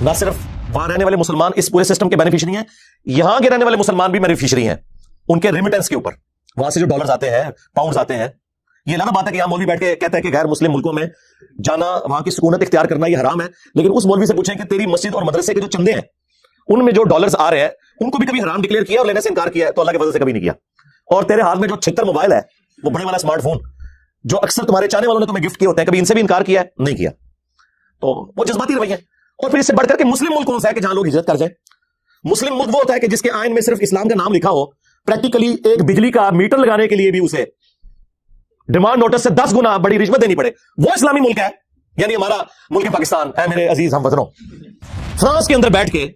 نہ صرف وہاں رہنے والے مسلمان اس پورے سسٹم کے بینیفیشری ہیں, یہاں کے رہنے والے مسلمان بھی بینیفیشری ہیں ان کے ریمیٹنس کے اوپر. وہاں سے جو ڈالرز آتے ہیں, پاؤنڈز آتے ہیں, یہ لانا بات ہے کہ یہاں مولوی بیٹھ کے کہتا ہے کہ غیر مسلم ملکوں میں جانا, وہاں کی سکونت اختیار کرنا یہ حرام ہے, لیکن اس مولوی سے پوچھیں کہ تیری مسجد اور مدرسے کے جو چندے ہیں ان میں جو ڈالرز آ رہے ہیں ان کو بھی کبھی حرام ڈکلیئر کیا اور لینے سے انکار کیا ہے؟ تو اللہ کے فضل سے کبھی نہیں کیا. اور تیرے ہاتھ میں جو 76 موبائل ہے, وہ بڑے والا اسمارٹ فون جو اکثر تمہارے چاہنے والوں نے تمہیں گفٹ کیے ہوتے ہیں, کبھی ان سے بھی انکار کیا ہے؟ نہیں کیا. تو وہ جذباتی رویہ ہے. اور پھر اس سے بڑھ کر کے مسلم ملک کون سا ہے کہ جہاں لوگ ہجرت کر جائیں؟ مسلم ملک وہ ہوتا ہے کہ جس کے آئین میں صرف اسلام کا نام لکھا ہو, پریکٹیکلی ایک بجلی کا میٹر لگانے کے لیے بھی اسے ڈیمانڈ نوٹس سے 10 گنا بڑی رشوت دینی پڑے, وہ اسلامی ملک ہے. یعنی ہمارا ملک پاکستان ہے میرے عزیز ہم وطنوں, فرانس کے اندر بیٹھ کے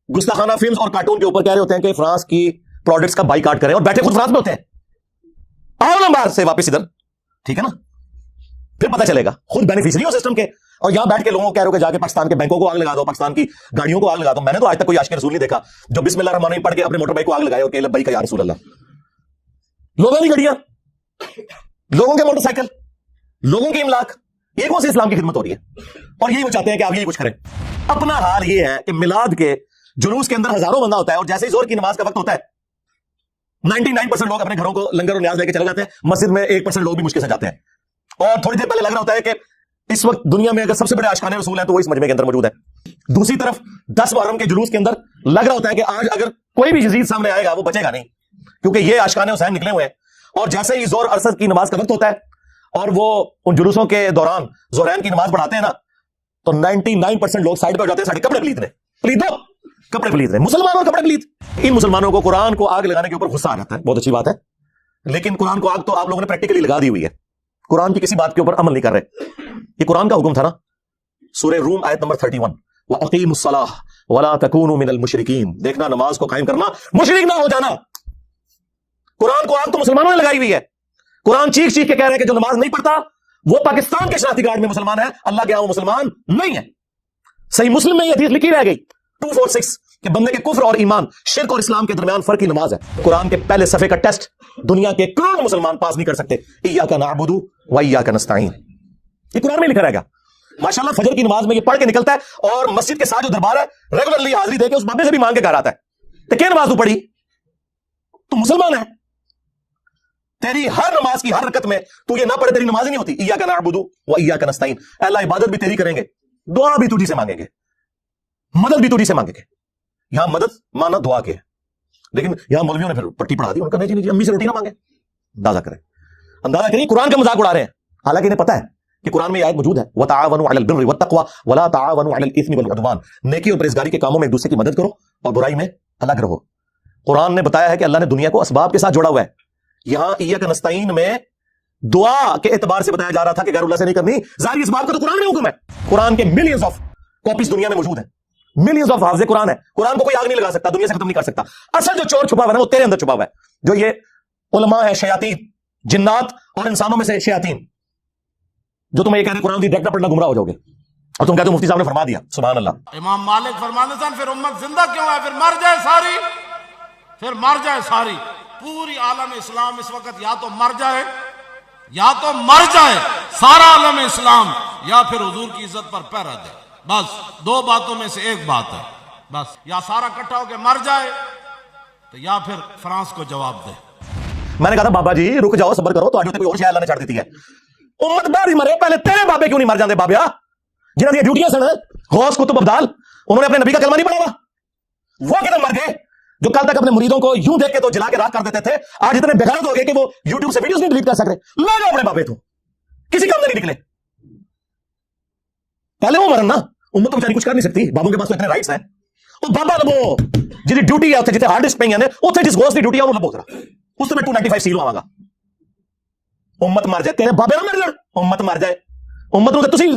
گستاخانہ فلمز اور کارٹون کے اوپر کہہ رہے ہوتے ہیں کہ فرانس کی پروڈکٹس کا بائیکاٹ کریں, اور بیٹھے خود فرانس میں ہوتے ہیں. آؤ نا باہر سے واپس ادھر, ٹھیک ہے نا, پھر پتہ چلے گا. خود بینیفیشری ہو سسٹم کے, اور یہاں بیٹھ کے لوگوں کو کہہ رہے ہو کہ جا کے پاکستان کے بینکوں کو آگ لگا دو, پاکستان کی گاڑیوں کو آگ لگا دو. میں نے تو آج تک کوئی عاشق رسول نہیں دیکھا جو بسم اللہ الرحمن الرحیم پڑھ کے اپنے موٹر بائک کو آگ لگائے اور کہ لبیک یا رسول اللہ. لوگوں کی گاڑیاں, لوگوں کے موٹر سائیکل, لوگوں کی املاک, یہ کون سی اسلام کی خدمت ہو رہی ہے؟ اور یہی وہ چاہتے ہیں کہ آپ یہی کچھ کریں. اپنا حال یہ ہے کہ میلاد کے جلوس کے اندر ہزاروں بندہ ہوتا ہے, اور جیسے ہی زور کی نماز کا وقت ہوتا ہے 99% لوگ اپنے گھروں کو لنگر اور نیاز لے کے چلے جاتے ہیں, مسجد میں 1% لوگ بھی مشکل سے جاتے ہیں. اور تھوڑی دیر پہلے لگ رہا ہوتا ہے کہ اس وقت دنیا میں اگر سب سے بڑے عاشقان رسول ہیں تو وہ اس مجمع کے اندر موجود ہے. دوسری طرف 10 محرم کے جلوس کے اندر لگ رہا ہوتا ہے کہ آج اگر کوئی بھی یزید سامنے آئے گا وہ بچے گا نہیں, کیونکہ یہ عاشقان حسین نکلے ہوئے ہیں. اور جیسے ہی زور عصر کی نماز کا وقت ہوتا ہے اور وہ ان جلوسوں کے دوران ظہرین کی نماز پڑھاتے ہیں نا, تو 99% لوگ سائڈ پہ ہو جاتے ہیں, ساڑھے کپڑے پلیت رہے, پلیت دو کپڑے پلیت رہے, مسلمانوں کپڑے پلیت. ان مسلمانوں کو قرآن کو آگ لگانے کے اوپر غصہ آ جاتا ہے, بہت اچھی بات ہے, لیکن قرآن کو آگ تو آپ لوگوں نے پریکٹیکلی لگا دی ہوئی ہے, قرآن کی کسی بات کے اوپر عمل نہیں کر رہے. یہ قرآن کا حکم تھا نا, سورہ روم آیت نمبر 31, وَأَقِيمُوا الصَّلَاةَ وَلَا تَكُونُوا مِنَ الْمُشْرِكِينَ. دیکھنا نماز کو قائم کرنا, مشرک نہ ہو جانا. قرآن کو آگ تو مسلمانوں نے لگائی ہوئی ہے. قرآن چیخ چیخ کے کہہ رہے ہیں کہ جو نماز نہیں پڑھتا وہ پاکستان کے شناختی کارڈ میں مسلمان ہے, اللہ کے ہاں وہ مسلمان نہیں ہے. صحیح مسلم میں یہ حدیث لکھی رہ گئی 246 کہ بندے کے کفر اور ایمان, شرک اور اسلام کے درمیان فرق کی نماز ہے. قرآن کے پہلے صفحے کا ٹیسٹ دنیا کے کروڑ مسلمان پاس نہیں کر سکتے. ایاک نعبد و ایاک نستعین, یہ قرآن میں لکھا رہے گا. ماشاءاللہ فجر کی نماز میں یہ پڑھ کے نکلتا ہے, اور مسجد کے ساتھ جو دربار ہے ریگولرلی حاضری دے کے اس بابے سے بھی مانگ کے گھر آتا ہے. تو کیا نماز تو پڑھی تو مسلمان ہے. تیری ہر نماز کی ہر رکعت میں تو یہ نہ پڑھے تیری نماز ہی نہیں ہوتی. ایاک نعبد و ایاک نستعین, اللہ عبادت بھی تیری کریں گے, دعا بھی تجھی سے مانگیں گے, مدد بھی تجھی سے مانگیں گے. یہاں مدد مانا دعا کے, لیکن یہاں مولویوں نے پھر پٹی پڑھا دی, ان کا نہیں جی امی سے روٹی نہ مانگے. اندازہ کریں, اندازہ کریں قرآن کا مذاق اڑا رہے ہیں, حالانکہ انہیں پتا ہے کہ قرآن میں یہ آیت موجود ہے, وَتَعَاوَنُوا عَلَى الْبِرِّ وَالتَّقْوَى وَلَا تَعَاوَنُوا عَلَى الْإِثْمِ وَالْعُدْوَانِ. نیکی اور پرہیزگاری کے کاموں میں ایک دوسرے کی مدد کرو اور برائی میں الگ رہو. قرآن نے بتایا ہے کہ اللہ نے دنیا کو اسباب کے ساتھ جوڑا ہوا ہے. یہاں ایاک نستعین میں دعا کے اعتبار سے بتایا جا رہا تھا کہ غیر اللہ سے نہیں کرنی, ظاہری اسباب کا تو قرآن میں حکم ہے. قرآن کے ملینز آف کاپیز دنیا میں موجود ہیں, ملینز آف حافظ قرآن ہے. قرآن کو کوئی آگ نہیں لگا سکتا, دنیا سے ختم نہیں کر سکتا. اصل جو چور چھپا ہوا ہے وہ تیرے اندر چھپا ہوا ہے, جو یہ علماء ہے شیاطین, جنات اور انسانوں میں سے شیاطین, جو تمہیں یہ کہہ رہے ہیں قرآن کی ڈائریکٹ پڑھنا گمراہ ہو جاؤ گے, اور تم کہتے ہو مفتی صاحب نے فرما دیا. سبحان اللہ. امام مالک فرماتے ہیں پھر امت زندہ کیوں ہے, پھر مر جائے ساری, پھر مر جائے ساری. پوری عالم اسلام اس وقت یا تو مر جائے, یا تو مر جائے سارا عالم اسلام, یا پھر حضور کی عزت پر پیر رہ جائے. بس دو باتوں میں سے ایک بات ہے, بس یا سارا اکٹھا ہو کے مر جائے تو یا پھر فرانس کو جواب دے. میں نے کہا تھا بابا جی رک جاؤ, صبر کرو, تو آج کوئی اور شاید اللہ نے چھاڑ دیتی ہے. امت بار ہی مرے, پہلے تیرے بابے کیوں نہیں مر جاندے بابیا, جنہاں دی ڈیوٹیاں سن غوث کتب ابدال, انہوں نے اپنے نبی کا کلمہ نہیں پڑھا ہوا, وہ کدھر مر گئے. جو کل تک اپنے مریدوں کو یوں دیکھ کے تو جلا کے راکھ کر دیتے تھے, آج اتنے بغیرت ہو گئے کہ وہ یوٹیوب سے ویڈیوز نہیں ڈیلیٹ کر سک رہے. لے جاؤ اپنے بابے, تو کسی کام میں نہیں نکلے. پہلے وہ مرن نا, امت تو بیچاری کچھ کر نہیں سکتی, بابوں کے پاس تو اتنے رائٹس ہیں. وہ بابا لبو جی ڈیوٹی ہے جتنے ہارڈ ڈسک پہ ہیں اتنے جس گوشت کی ڈیوٹی ہے وہ لبو ذرا, اس سے میں 295 سیل آواں گا. امت مر جائے, تیرے بابے نہ مر جان, امت مر جائے. امت نو تے تسی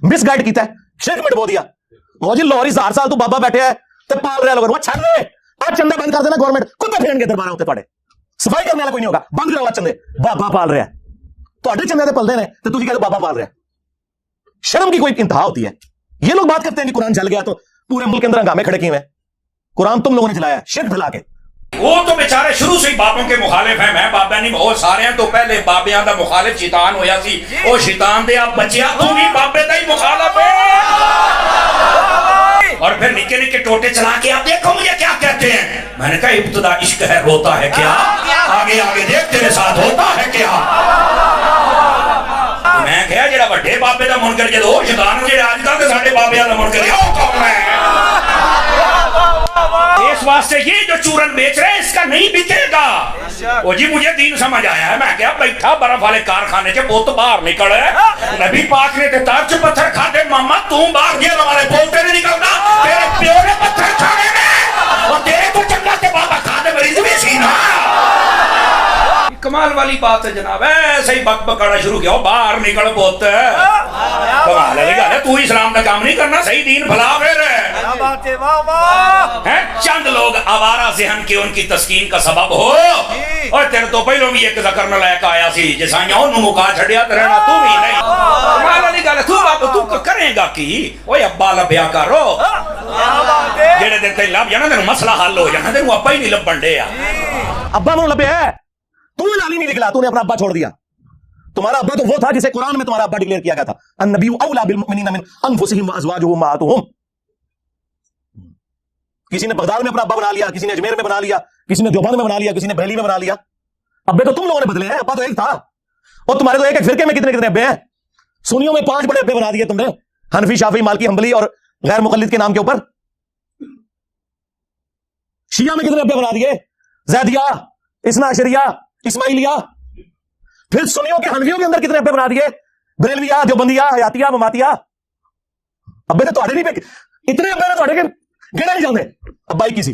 مس گائیڈ کیتا ہے, شرک میں ڈبو دیا. وہ جی لاہوری 1000 سال تو بابا بیٹھے ہے تے پال رہا لوگوں, چھڑ دے آج چندے بند کر دینا گورنمنٹ, کتے پھیرن گے دربار ہوتے تھوڑے, صفائی کرنے والا کوئی نہیں ہوگا, بند کرو چندے, بابا پال رہا ہے. تھوڑے چندے تے پلدے نے تے تسی کہتے بابا پال رہا ہے. شرم کی کوئی انتہا ہوتی ہے. یہ لوگ بات کرتے ہیں کہ قرآن جل گیا تو پورے ملک کے اندر ہنگامے کھڑے کیے ہیں. قرآن تم لوگوں نے چلایا شرک پھیلا کے. وہ تو بیچارے شروع سے ہی بابوں کے مخالف ہیں, میں بابا نہیں بہت سارے ہیں, تو پہلے بابیاں دا مخالف شیطان ہویا سی, او شیطان دے آپ بچیا تو بھی بابے دا ہی مخالف ہے. پھر نکے نکے ٹوٹے چلا کے آپ دیکھو مجھے کیا کہتے ہیں. میں نے کہا ابتدا عشق ہے روتا ہے کیا, آگے آگے دیکھ تیرے ساتھ ہوتا ہے کیا. میں کہا جڑا بڑے بابے دا منکر جے او شیطان جڑے اج کل تے ساڈے بابے دا منکر او کون ہے. اس واسطے یہ جو چورن بیچ رہے ہیں اس کا نہیں بکے گا. وہ جی مجھے دین سمجھ آیا ہے. میں کہا بیٹھا برف والے کارخانے کے بوت باہر نکل ہے. نبی پاک نے تے تاج پتھر کھاتے ماما تو باہر گیا ہمارے بولتے نہیں نکلتا. تیرے پیو نے پتھر کھانے میں اور تیرے کو جنت کے بابا کھانے مریض بھی سینا. کمال والی بات ہے جناب. ایسے ہی بک بکانا شروع کیا باہر نکل بوت. کمال ہے گل ہے. تو اسلام کا کام نہیں کرنا صحیح دین بھلا پھر چند لوگ آوارہ ذہن کے ان کی تسکین کا سبب ہو. اور تیرے تو پہلو بھی ایک ذکر نہ لائق آیا سی جسائیاں انہوں مکا چھڑیا ترہنا تو بھی نہیں. کمال والی گل ہے. تو کریں گا کی اوہ ابا لبیا کرو جیڑے دن تے لب جانا تینوں مسئلہ حل ہو جانا. تینوں ابا ہی نہیں لبن دے. ابا میں لبیا ہے تو لالی نہیں نکلا. تو نے اپنا ابا چھوڑ دیا. تمہارا ابا تو وہ تھا جسے قرآن میں تمہارا ابا ڈکلیئر کیا گیا تھا النبی اولا بالمؤمنین من انفسہم وازواجہ امہاتہم. کسی نے بغداد میں اپنا ابا بنا لیا, کسی نے اجمیر میں بنا لیا, کسی نے دیوبند میں بنا لیا, کسی نے بریلی میں بنا لیا. ابے تو تم لوگوں نے بدلے ہیں. ابا تو ایک تھا. اور تمہارے تو ایک ایک فرقے میں کتنے کتنے ابے ہیں. سنیوں میں 5 بڑے ابے بنا دیے تم نے, حنفی, شافعی, مالکی, حنبلی اور غیر مقلد کے نام کے اوپر. شیعہ میں کتنے ابے بنا دیے, زیدیہ, اثنا عشریہ, اسماعیلیہ. پھر سنیوں کے حنفیوں کے اندر کتنے ابے بنا دیے, بریلویہ, دیوبندیہ, حیاتیہ, مماتیہ. ابے تو تھوڑے نہیں پہ اتنے ابے نے تھوڑے کے گڑا نہیں جاندے. ابا ہی کسی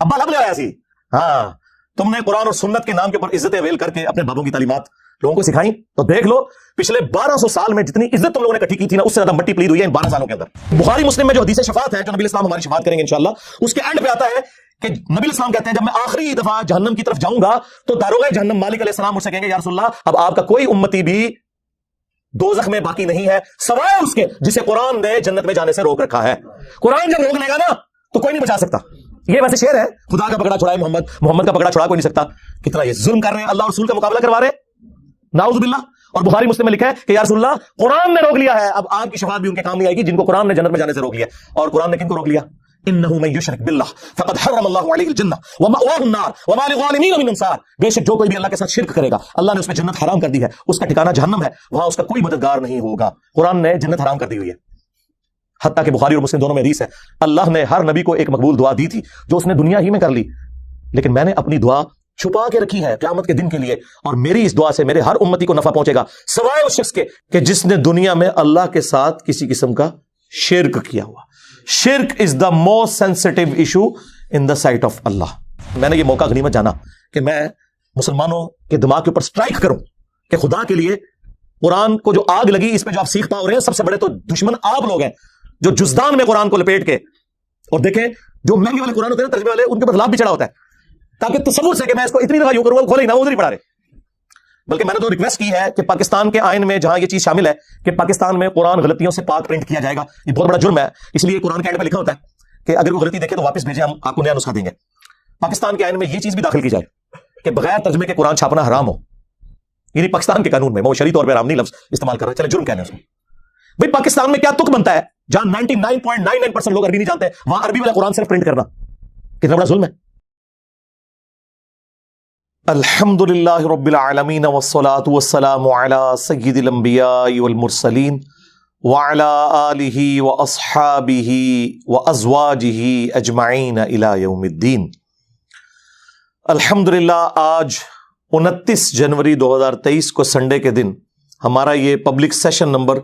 ابا لب لے آیا سی. ہاں تم نے قرآن اور سنت کے نام کے اوپر عزت اویل کر کے اپنے بابوں کی تعلیمات لوگوں کو سکھائیں. تو دیکھ لو پچھلے 1200 سال میں جتنی عزت تم لوگوں نے اکٹھی کی تھی نا, اس سے زیادہ مٹی پلیٹ ہوئی ہے ان 12 سالوں کے اندر. بخاری مسلم میں جو حدیث شفاعت ہے, جو نبی اسلام ہماری شفاعت کریں گے انشاءاللہ, اس کے اینڈ پہ آتا ہے کہ نبی اسلام کہتے ہیں جب میں آخری دفعہ جہنم کی طرف جاؤں گا تو داروغ جہنم مالک علیہ السلام مجھ سے کہیں گے یا رسول اللہ اب آپ کا کوئی امتی بھی دوزخ میں باقی نہیں ہے سوائے اس کے جسے قرآن نے جنت میں جانے سے روک رکھا ہے. قرآن جب روک لے گا نا تو کوئی نہیں بچا سکتا. یہ ویسے شعر ہے, خدا کا پکڑا چھڑائے محمد کا پکڑا چھڑا کوئی نہیں سکتا. کتنا یہ ظلم کر رہے ہیں, اللہ اور رسول کا مقابلہ کروا رہے ہیں, نعوذ باللہ. اور بخاری مسلم میں لکھا ہے کہ یا رسول اللہ قرآن نے روک لیا ہے, اب آپ کی شفاعت بھی ان کے کام نہیں آئے گی جن کو قرآن نے جنت میں جانے سے روک لیا. اور قرآن نے کن کو روک لیا, انه من یشرک باللہ فقد حرم اللہ علیہ الجنہ ومأواہ النار وما للظالمین من انصار. بے شک جو کوئی بھی اللہ کے ساتھ شرک کرے گا اللہ نے اس میں جنت حرام کر دی ہے, اس کا ٹھکانہ جہنم ہے, وہاں اس کا کوئی مددگار نہیں ہوگا. قرآن نے جنت حرام کر دی ہوئی ہے. حتیٰ کہ بخاری اور مسلم دونوں میں حدیث ہے اللہ نے ہر نبی کو ایک مقبول دعا دی تھی جو اس نے دنیا ہی میں کر لی, لیکن میں نے اپنی دعا چھپا کے رکھی ہے قیامت کے دن کے لیے, اور میری اس دعا سے میرے ہر امتی کو نفع پہنچے گا سوائے اس شخص کے کہ جس نے دنیا میں اللہ کے ساتھ کسی قسم کا شرک کیا ہوا. شرک is the most sensitive issue in the sight of Allah. میں نے یہ موقع غنیمت جانا کہ میں مسلمانوں کے دماغ کے اوپر سٹرائک کروں کہ خدا کے لیے قرآن کو جو آگ لگی اس پہ جو آپ سیکھ پا رہے ہیں سب سے بڑے تو دشمن آپ لوگ ہیں جو جزدان میں قرآن کو لپیٹ کے, اور دیکھیں جو مہنگے والے قرآن ہوتے ہیں ترجمے والے ان کے اوپر لاب بھی چڑھا ہوتا ہے تاکہ تصور سے کہ میں اس کو اتنی دفعہ یوں کروں گا کھولے ہی نہ, وہ نہیں پڑھا رہے. بلکہ میں نے تو ریکویسٹ کی ہے کہ پاکستان کے آئین میں جہاں یہ چیز شامل ہے کہ پاکستان میں قرآن غلطیوں سے پاک پرنٹ کیا جائے گا, یہ بہت بڑا جرم ہے, اس لیے قرآن کے آئین میں لکھا ہوتا ہے کہ اگر کوئی غلطی دیکھے تو واپس بھیجیں, ہم آپ کو نیا نسخہ دیں گے. پاکستان کے آئین میں یہ چیز بھی داخل کی جائے کہ بغیر ترجمے کے قرآن چھاپنا حرام ہو, یعنی پاکستان کے قانون میں, وہ شرعی طور پہ حرام نہیں لفظ استعمال کر رہے, چلے جرم کہنے اس میں. بھائی پاکستان میں کیا تک بنتا ہے جہاں 99.99% لوگ عربی نہیں جانتے, وہاں عربی والا قرآن صرف پرنٹ کرنا کتنا بڑا ظلم ہے. الحمد للہ رب العالمین والصلاة والسلام علی سید الانبیاء والمرسلین وعلی آلہ واصحابہ وازواجہ اجمعین الی یوم الدین. الحمدللہ آج 29 جنوری 2023 کو سنڈے کے دن ہمارا یہ پبلک سیشن نمبر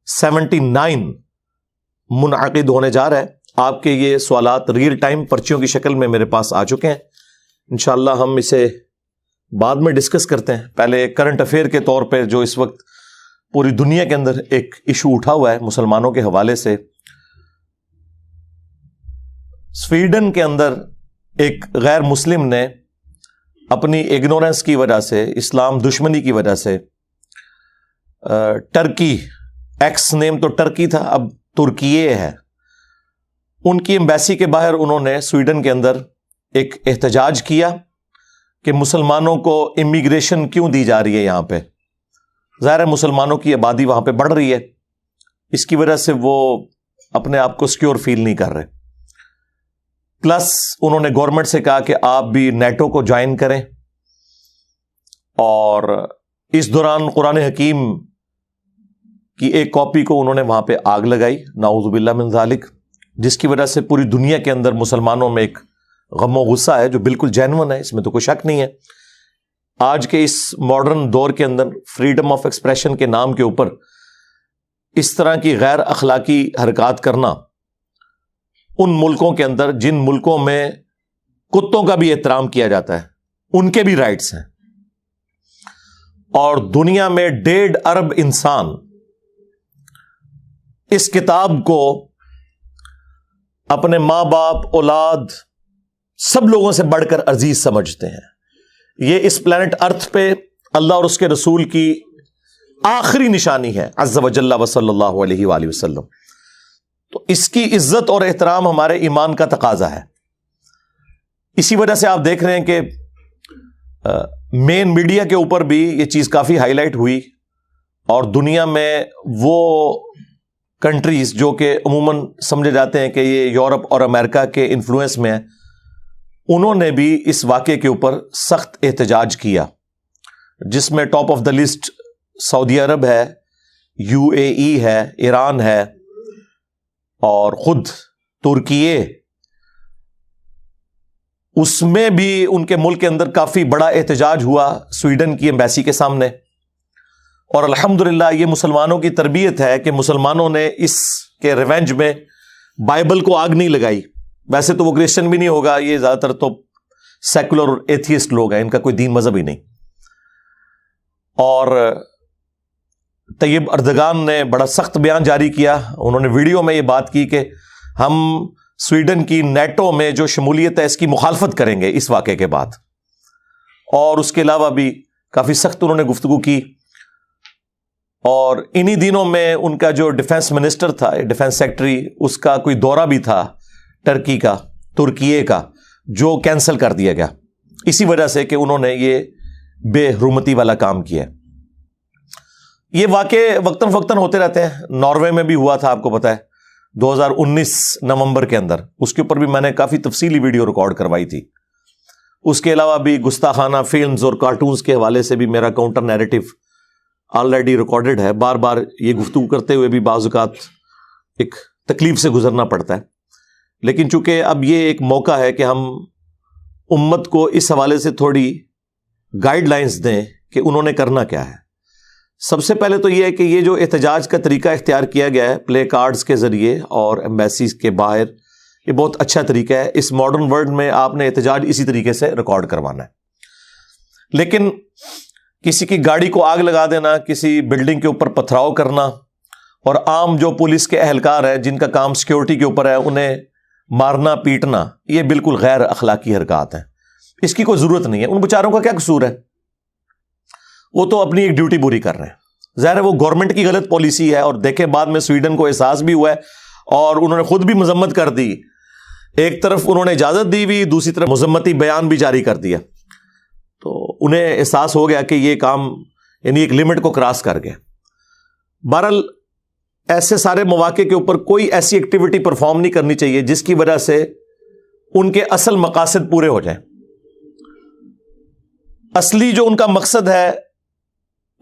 79 منعقد ہونے جا رہا ہے. آپ کے یہ سوالات ریئل ٹائم پرچیوں کی شکل میں میرے پاس آ چکے ہیں. انشاءاللہ ہم اسے بعد میں ڈسکس کرتے ہیں. پہلے کرنٹ افیئر کے طور پہ جو اس وقت پوری دنیا کے اندر ایک ایشو اٹھا ہوا ہے مسلمانوں کے حوالے سے, سویڈن کے اندر ایک غیر مسلم نے اپنی ایگنورنس کی وجہ سے, اسلام دشمنی کی وجہ سے, ٹرکی, ایکس نیم تو ٹرکی تھا اب ترکیے ہے, ان کی ایمبیسی کے باہر انہوں نے سویڈن کے اندر ایک احتجاج کیا کہ مسلمانوں کو امیگریشن کیوں دی جا رہی ہے یہاں پہ. ظاہر ہے مسلمانوں کی آبادی وہاں پہ بڑھ رہی ہے, اس کی وجہ سے وہ اپنے آپ کو سیکیور فیل نہیں کر رہے. پلس انہوں نے گورنمنٹ سے کہا کہ آپ بھی نیٹو کو جوائن کریں, اور اس دوران قرآن حکیم کی ایک کاپی کو انہوں نے وہاں پہ آگ لگائی, نعوذ باللہ من ذالک, جس کی وجہ سے پوری دنیا کے اندر مسلمانوں میں ایک غم و غصہ ہے جو بالکل جینون ہے, اس میں تو کوئی شک نہیں ہے. آج کے اس ماڈرن دور کے اندر فریڈم آف ایکسپریشن کے نام کے اوپر اس طرح کی غیر اخلاقی حرکات کرنا ان ملکوں کے اندر جن ملکوں میں کتوں کا بھی احترام کیا جاتا ہے, ان کے بھی رائٹس ہیں, اور دنیا میں 1.5 ارب انسان اس کتاب کو اپنے ماں باپ, اولاد, سب لوگوں سے بڑھ کر عزیز سمجھتے ہیں. یہ اس پلانٹ ارتھ پہ اللہ اور اس کے رسول کی آخری نشانی ہے عز و جل و صلی اللہ علیہ وآلہ وسلم. تو اس کی عزت اور احترام ہمارے ایمان کا تقاضا ہے. اسی وجہ سے آپ دیکھ رہے ہیں کہ مین میڈیا کے اوپر بھی یہ چیز کافی ہائی لائٹ ہوئی, اور دنیا میں وہ کنٹریز جو کہ عموماً سمجھے جاتے ہیں کہ یہ یورپ اور امریکہ کے انفلوئنس میں ہیں, انہوں نے بھی اس واقعے کے اوپر سخت احتجاج کیا, جس میں ٹاپ آف دا لسٹ سعودی عرب ہے, UAE ہے, ایران ہے, اور خود ترکیے. اس میں بھی ان کے ملک کے اندر کافی بڑا احتجاج ہوا سویڈن کی ایمبیسی کے سامنے. اور الحمدللہ یہ مسلمانوں کی تربیت ہے کہ مسلمانوں نے اس کے ریونج میں بائبل کو آگ نہیں لگائی. ویسے تو وہ کرسچن بھی نہیں ہوگا, یہ زیادہ تر تو سیکولر اور ایتھیسٹ لوگ ہیں, ان کا کوئی دین مذہب ہی نہیں. اور طیب اردگان نے بڑا سخت بیان جاری کیا. انہوں نے ویڈیو میں یہ بات کی کہ ہم سویڈن کی نیٹو میں جو شمولیت ہے اس کی مخالفت کریں گے اس واقعے کے بعد. اور اس کے علاوہ بھی کافی سخت انہوں نے گفتگو کی. اور انہی دنوں میں ان کا جو ڈیفنس منسٹر تھا, ڈیفنس سیکٹری, اس کا کوئی دورہ بھی تھا ٹرکی کا, ترکیے کا, جو کینسل کر دیا گیا اسی وجہ سے کہ انہوں نے یہ بے حرمتی والا کام کیا. یہ واقعے وقتاً فوقتاً ہوتے رہتے ہیں. ناروے میں بھی ہوا تھا, آپ کو پتا ہے, 2019 نومبر کے اندر. اس کے اوپر بھی میں نے کافی تفصیلی ویڈیو ریکارڈ کروائی تھی. اس کے علاوہ بھی گستاخانہ فلمز اور کارٹونز کے حوالے سے بھی میرا کاؤنٹر نیریٹو آلریڈی ریکارڈڈ ہے. بار بار یہ گفتگو کرتے ہوئے بھی بعض اوقات ایک تکلیف سے گزرنا پڑتا ہے, لیکن چونکہ اب یہ ایک موقع ہے کہ ہم امت کو اس حوالے سے تھوڑی گائیڈ لائنز دیں کہ انہوں نے کرنا کیا ہے. سب سے پہلے تو یہ ہے کہ یہ جو احتجاج کا طریقہ اختیار کیا گیا ہے پلے کارڈز کے ذریعے اور ایمبیسیز کے باہر, یہ بہت اچھا طریقہ ہے. اس ماڈرن ورلڈ میں آپ نے احتجاج اسی طریقے سے ریکارڈ کروانا ہے. لیکن کسی کی گاڑی کو آگ لگا دینا, کسی بلڈنگ کے اوپر پتھراؤ کرنا, اور عام جو پولیس کے اہلکار ہیں جن کا کام سیکیورٹی کے اوپر ہے انہیں مارنا پیٹنا, یہ بالکل غیر اخلاقی حرکات ہیں. اس کی کوئی ضرورت نہیں ہے. ان بیچاروں کا کیا قصور ہے؟ وہ تو اپنی ایک ڈیوٹی پوری کر رہے ہیں. ظاہر ہے وہ گورنمنٹ کی غلط پالیسی ہے, اور دیکھیں بعد میں سویڈن کو احساس بھی ہوا ہے اور انہوں نے خود بھی مذمت کر دی. ایک طرف انہوں نے اجازت دی بھی, دوسری طرف مذمتی بیان بھی جاری کر دیا. تو انہیں احساس ہو گیا کہ یہ کام یعنی ایک لمٹ کو کراس کر گیا. بہرحال ایسے سارے مواقع کے اوپر کوئی ایسی ایکٹیویٹی پرفارم نہیں کرنی چاہیے جس کی وجہ سے ان کے اصل مقاصد پورے ہو جائیں. اصلی جو ان کا مقصد ہے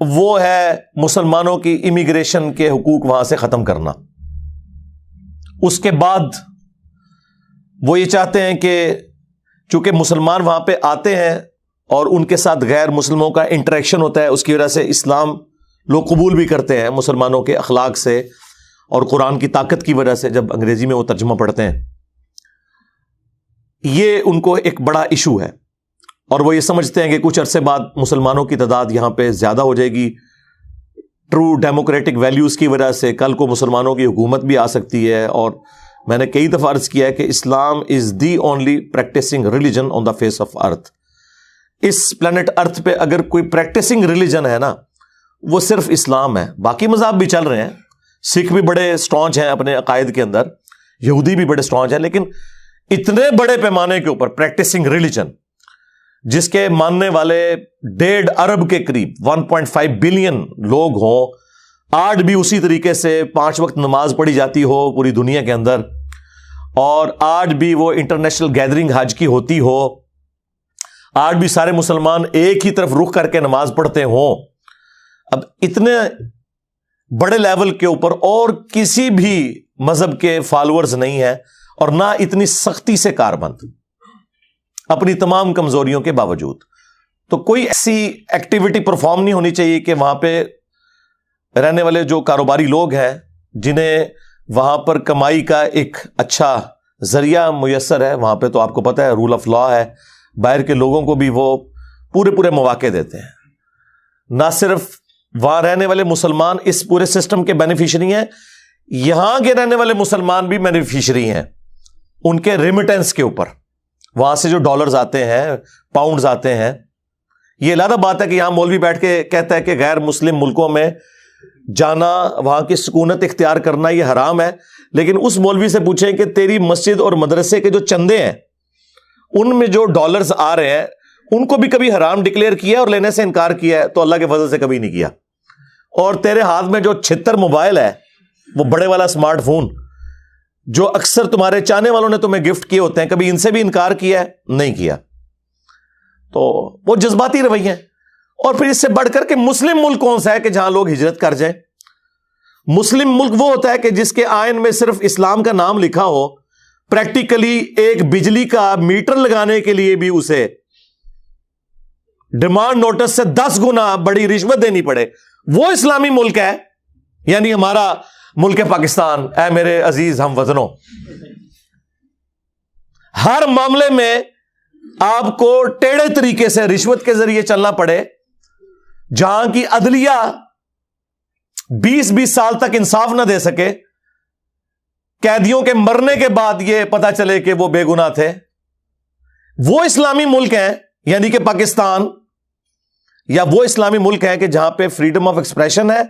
وہ ہے مسلمانوں کی امیگریشن کے حقوق وہاں سے ختم کرنا. اس کے بعد وہ یہ چاہتے ہیں کہ چونکہ مسلمان وہاں پہ آتے ہیں اور ان کے ساتھ غیر مسلموں کا انٹریکشن ہوتا ہے, اس کی وجہ سے اسلام لوگ قبول بھی کرتے ہیں مسلمانوں کے اخلاق سے اور قرآن کی طاقت کی وجہ سے, جب انگریزی میں وہ ترجمہ پڑھتے ہیں. یہ ان کو ایک بڑا ایشو ہے, اور وہ یہ سمجھتے ہیں کہ کچھ عرصے بعد مسلمانوں کی تعداد یہاں پہ زیادہ ہو جائے گی. ٹرو ڈیموکریٹک ویلیوز کی وجہ سے کل کو مسلمانوں کی حکومت بھی آ سکتی ہے. اور میں نے کئی دفعہ عرض کیا ہے کہ Islam is the only practicing religion on the face of earth. اس پلانٹ ارتھ پہ اگر کوئی پریکٹسنگ ریلیجن ہے نا, وہ صرف اسلام ہے. باقی مذہب بھی چل رہے ہیں, سکھ بھی بڑے اسٹرانچ ہیں اپنے عقائد کے اندر, یہودی بھی بڑے اسٹرانچ ہیں, لیکن اتنے بڑے پیمانے کے اوپر پریکٹسنگ ریلیجن جس کے ماننے والے 1.5 ارب کے قریب 1.5 بلین لوگ ہوں, آج بھی اسی طریقے سے 5 وقت نماز پڑھی جاتی ہو پوری دنیا کے اندر, اور آج بھی وہ انٹرنیشنل گیدرنگ حج کی ہوتی ہو, آج بھی سارے مسلمان ایک ہی طرف رخ کر کے نماز پڑھتے ہوں, اب اتنے بڑے لیول کے اوپر اور کسی بھی مذہب کے فالوورز نہیں ہیں, اور نہ اتنی سختی سے کاربند اپنی تمام کمزوریوں کے باوجود. تو کوئی ایسی ایکٹیویٹی پرفارم نہیں ہونی چاہیے کہ وہاں پہ رہنے والے جو کاروباری لوگ ہیں, جنہیں وہاں پر کمائی کا ایک اچھا ذریعہ میسر ہے, وہاں پہ تو آپ کو پتہ ہے رول آف لا ہے, باہر کے لوگوں کو بھی وہ پورے مواقع دیتے ہیں. نہ صرف وہاں رہنے والے مسلمان اس پورے سسٹم کے بینیفیشری ہیں, یہاں کے رہنے والے مسلمان بھی بینیفیشری ہیں ان کے ریمیٹنس کے اوپر. وہاں سے جو ڈالرز آتے ہیں, پاؤنڈز آتے ہیں, یہ علیحدہ بات ہے کہ یہاں مولوی بیٹھ کے کہتا ہے کہ غیر مسلم ملکوں میں جانا, وہاں کی سکونت اختیار کرنا یہ حرام ہے, لیکن اس مولوی سے پوچھیں کہ تیری مسجد اور مدرسے کے جو چندے ہیں ان میں جو ڈالرز آ رہے ہیں ان کو بھی کبھی حرام ڈکلیئر کیا اور لینے سے انکار کیا ہے؟ تو اللہ کے فضل سے کبھی نہیں کیا. اور تیرے ہاتھ میں جو 76 موبائل ہے, وہ بڑے والا اسمارٹ فون جو اکثر تمہارے چاہنے والوں نے تمہیں گفٹ کیے ہوتے ہیں, کبھی ان سے بھی انکار کیا ہے؟ نہیں کیا. تو وہ جذباتی رویے ہیں. اور پھر اس سے بڑھ کر کے مسلم ملک کون سا ہے کہ جہاں لوگ ہجرت کر جائیں؟ مسلم ملک وہ ہوتا ہے کہ جس کے آئین میں صرف اسلام کا نام لکھا ہو, پریکٹیکلی ایک بجلی کا میٹر لگانے کے لیے بھی اسے ڈیمانڈ نوٹس سے 10 گنا بڑی رشوت دینی پڑے. وہ اسلامی ملک ہے, یعنی ہمارا ملک پاکستان. اے میرے عزیز ہم وطنوں, ہر معاملے میں آپ کو ٹیڑھے طریقے سے رشوت کے ذریعے چلنا پڑے, جہاں کی عدلیہ 20 سال تک انصاف نہ دے سکے, قیدیوں کے مرنے کے بعد یہ پتا چلے کہ وہ بے گناہ تھے. وہ اسلامی ملک ہیں, یعنی کہ پاکستان یا وہ اسلامی ملک ہیں کہ جہاں پہ فریڈم آف ایکسپریشن ہے,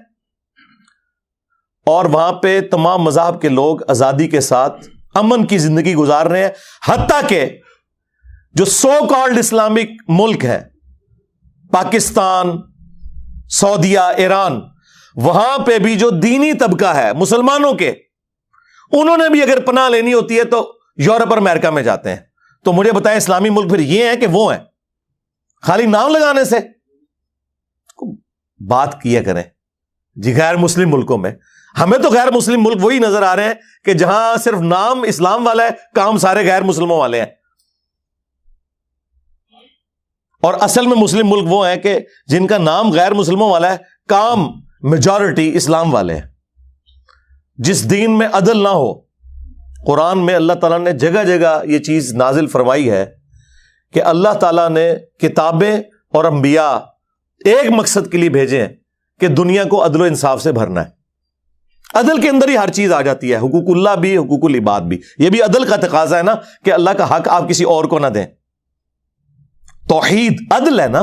اور وہاں پہ تمام مذاہب کے لوگ آزادی کے ساتھ امن کی زندگی گزار رہے ہیں. حتیٰ کہ جو سو کالڈ اسلامک ملک ہیں, پاکستان, سعودیہ, ایران, وہاں پہ بھی جو دینی طبقہ ہے مسلمانوں کے, انہوں نے بھی اگر پناہ لینی ہوتی ہے تو یورپ اور امریکہ میں جاتے ہیں. تو مجھے بتائیں اسلامی ملک پھر یہ ہیں کہ وہ ہیں؟ خالی نام لگانے سے بات کیا کریں جی. غیر مسلم ملکوں میں ہمیں تو غیر مسلم ملک وہی نظر آ رہے ہیں کہ جہاں صرف نام اسلام والا ہے, کام سارے غیر مسلموں والے ہیں. اور اصل میں مسلم ملک وہ ہیں کہ جن کا نام غیر مسلموں والا ہے, کام میجورٹی اسلام والے ہیں. جس دین میں عدل نہ ہو, قرآن میں اللہ تعالیٰ نے جگہ جگہ یہ چیز نازل فرمائی ہے کہ اللہ تعالیٰ نے کتابیں اور انبیاء ایک مقصد کے لیے بھیجے ہیں کہ دنیا کو عدل و انصاف سے بھرنا ہے. عدل کے اندر ہی ہر چیز آ جاتی ہے, حقوق اللہ بھی, حقوق العباد بھی. یہ بھی عدل کا تقاضا ہے نا کہ اللہ کا حق آپ کسی اور کو نہ دیں. توحید عدل ہے نا,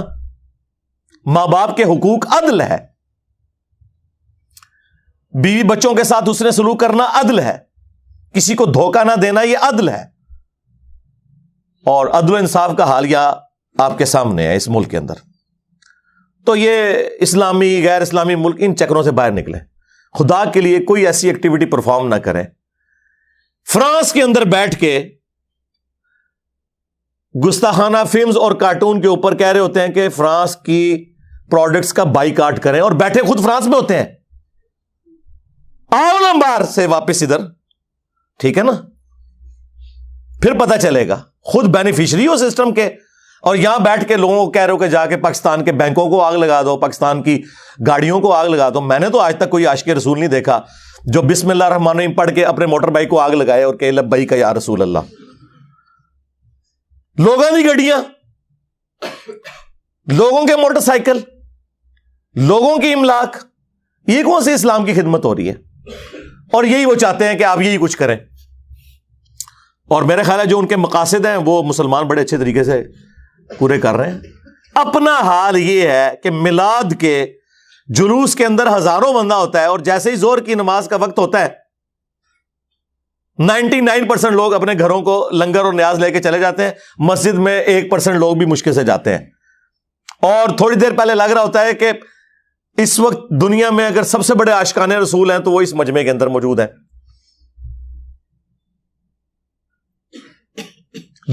ماں باپ کے حقوق عدل ہے, بیوی بچوں کے ساتھ حسن سلوک کرنا عدل ہے, کسی کو دھوکہ نہ دینا یہ عدل ہے. اور عدل و انصاف کا حالیہ آپ کے سامنے ہے اس ملک کے اندر. تو یہ اسلامی غیر اسلامی ملک ان چکروں سے باہر نکلے, خدا کے لیے کوئی ایسی ایکٹیویٹی پرفارم نہ کریں. فرانس کے اندر بیٹھ کے گستاخانہ فلمز اور کارٹون کے اوپر کہہ رہے ہوتے ہیں کہ فرانس کی پروڈکٹس کا بائیکاٹ کریں, اور بیٹھے خود فرانس میں ہوتے ہیں. آؤ نا باہر سے واپس ادھر, ٹھیک ہے نا, پھر پتہ چلے گا. خود بینیفیشری ہو سسٹم کے, اور یہاں بیٹھ کے لوگوں کو کہہ رہے ہو کہ جا کے پاکستان کے بینکوں کو آگ لگا دو, پاکستان کی گاڑیوں کو آگ لگا دو. میں نے تو آج تک کوئی عاشق رسول نہیں دیکھا جو بسم اللہ الرحمن الرحیم پڑھ کے اپنے موٹر بائک کو آگ لگائے اور کہ لبیک یا رسول اللہ. لوگوں کی گاڑیاں, لوگوں کے موٹر سائیکل, لوگوں کی املاک, یہ کون سی اسلام کی خدمت ہو رہی ہے؟ اور یہی وہ چاہتے ہیں کہ آپ یہی کچھ کریں. اور میرے خیال ہے جو ان کے مقاصد ہیں وہ مسلمان بڑے اچھے طریقے سے پورے کر رہے ہیں. اپنا حال یہ ہے کہ میلاد کے جلوس کے اندر ہزاروں بندہ ہوتا ہے, اور جیسے ہی زور کی نماز کا وقت ہوتا ہے 99% لوگ اپنے گھروں کو لنگر اور نیاز لے کے چلے جاتے ہیں. مسجد میں 1% لوگ بھی مشکل سے جاتے ہیں. اور تھوڑی دیر پہلے لگ رہا ہوتا ہے کہ اس وقت دنیا میں اگر سب سے بڑے عاشقان رسول ہیں تو وہ اس مجمع کے اندر موجود ہیں.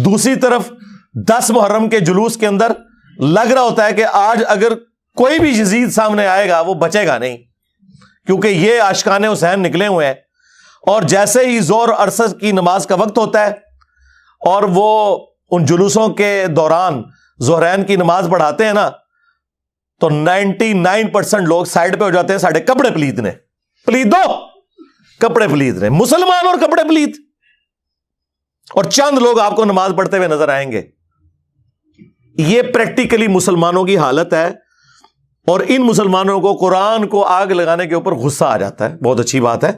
دوسری طرف 10 محرم کے جلوس کے اندر لگ رہا ہوتا ہے کہ آج اگر کوئی بھی یزید سامنے آئے گا وہ بچے گا نہیں, کیونکہ یہ عاشقان حسین نکلے ہوئے ہیں. اور جیسے ہی ظہر اور عصر کی نماز کا وقت ہوتا ہے اور وہ ان جلوسوں کے دوران ظہرین کی نماز پڑھاتے ہیں نا, تو 99% لوگ سائڈ پہ ہو جاتے ہیں. ساڑھے کپڑے پلید نے, پلید دو کپڑے پلید نے, مسلمان اور کپڑے پلید, اور چند لوگ آپ کو نماز پڑھتے ہوئے نظر آئیں گے. یہ پریکٹیکلی مسلمانوں کی حالت ہے. اور ان مسلمانوں کو قرآن کو آگ لگانے کے اوپر غصہ آ جاتا ہے. بہت اچھی بات ہے,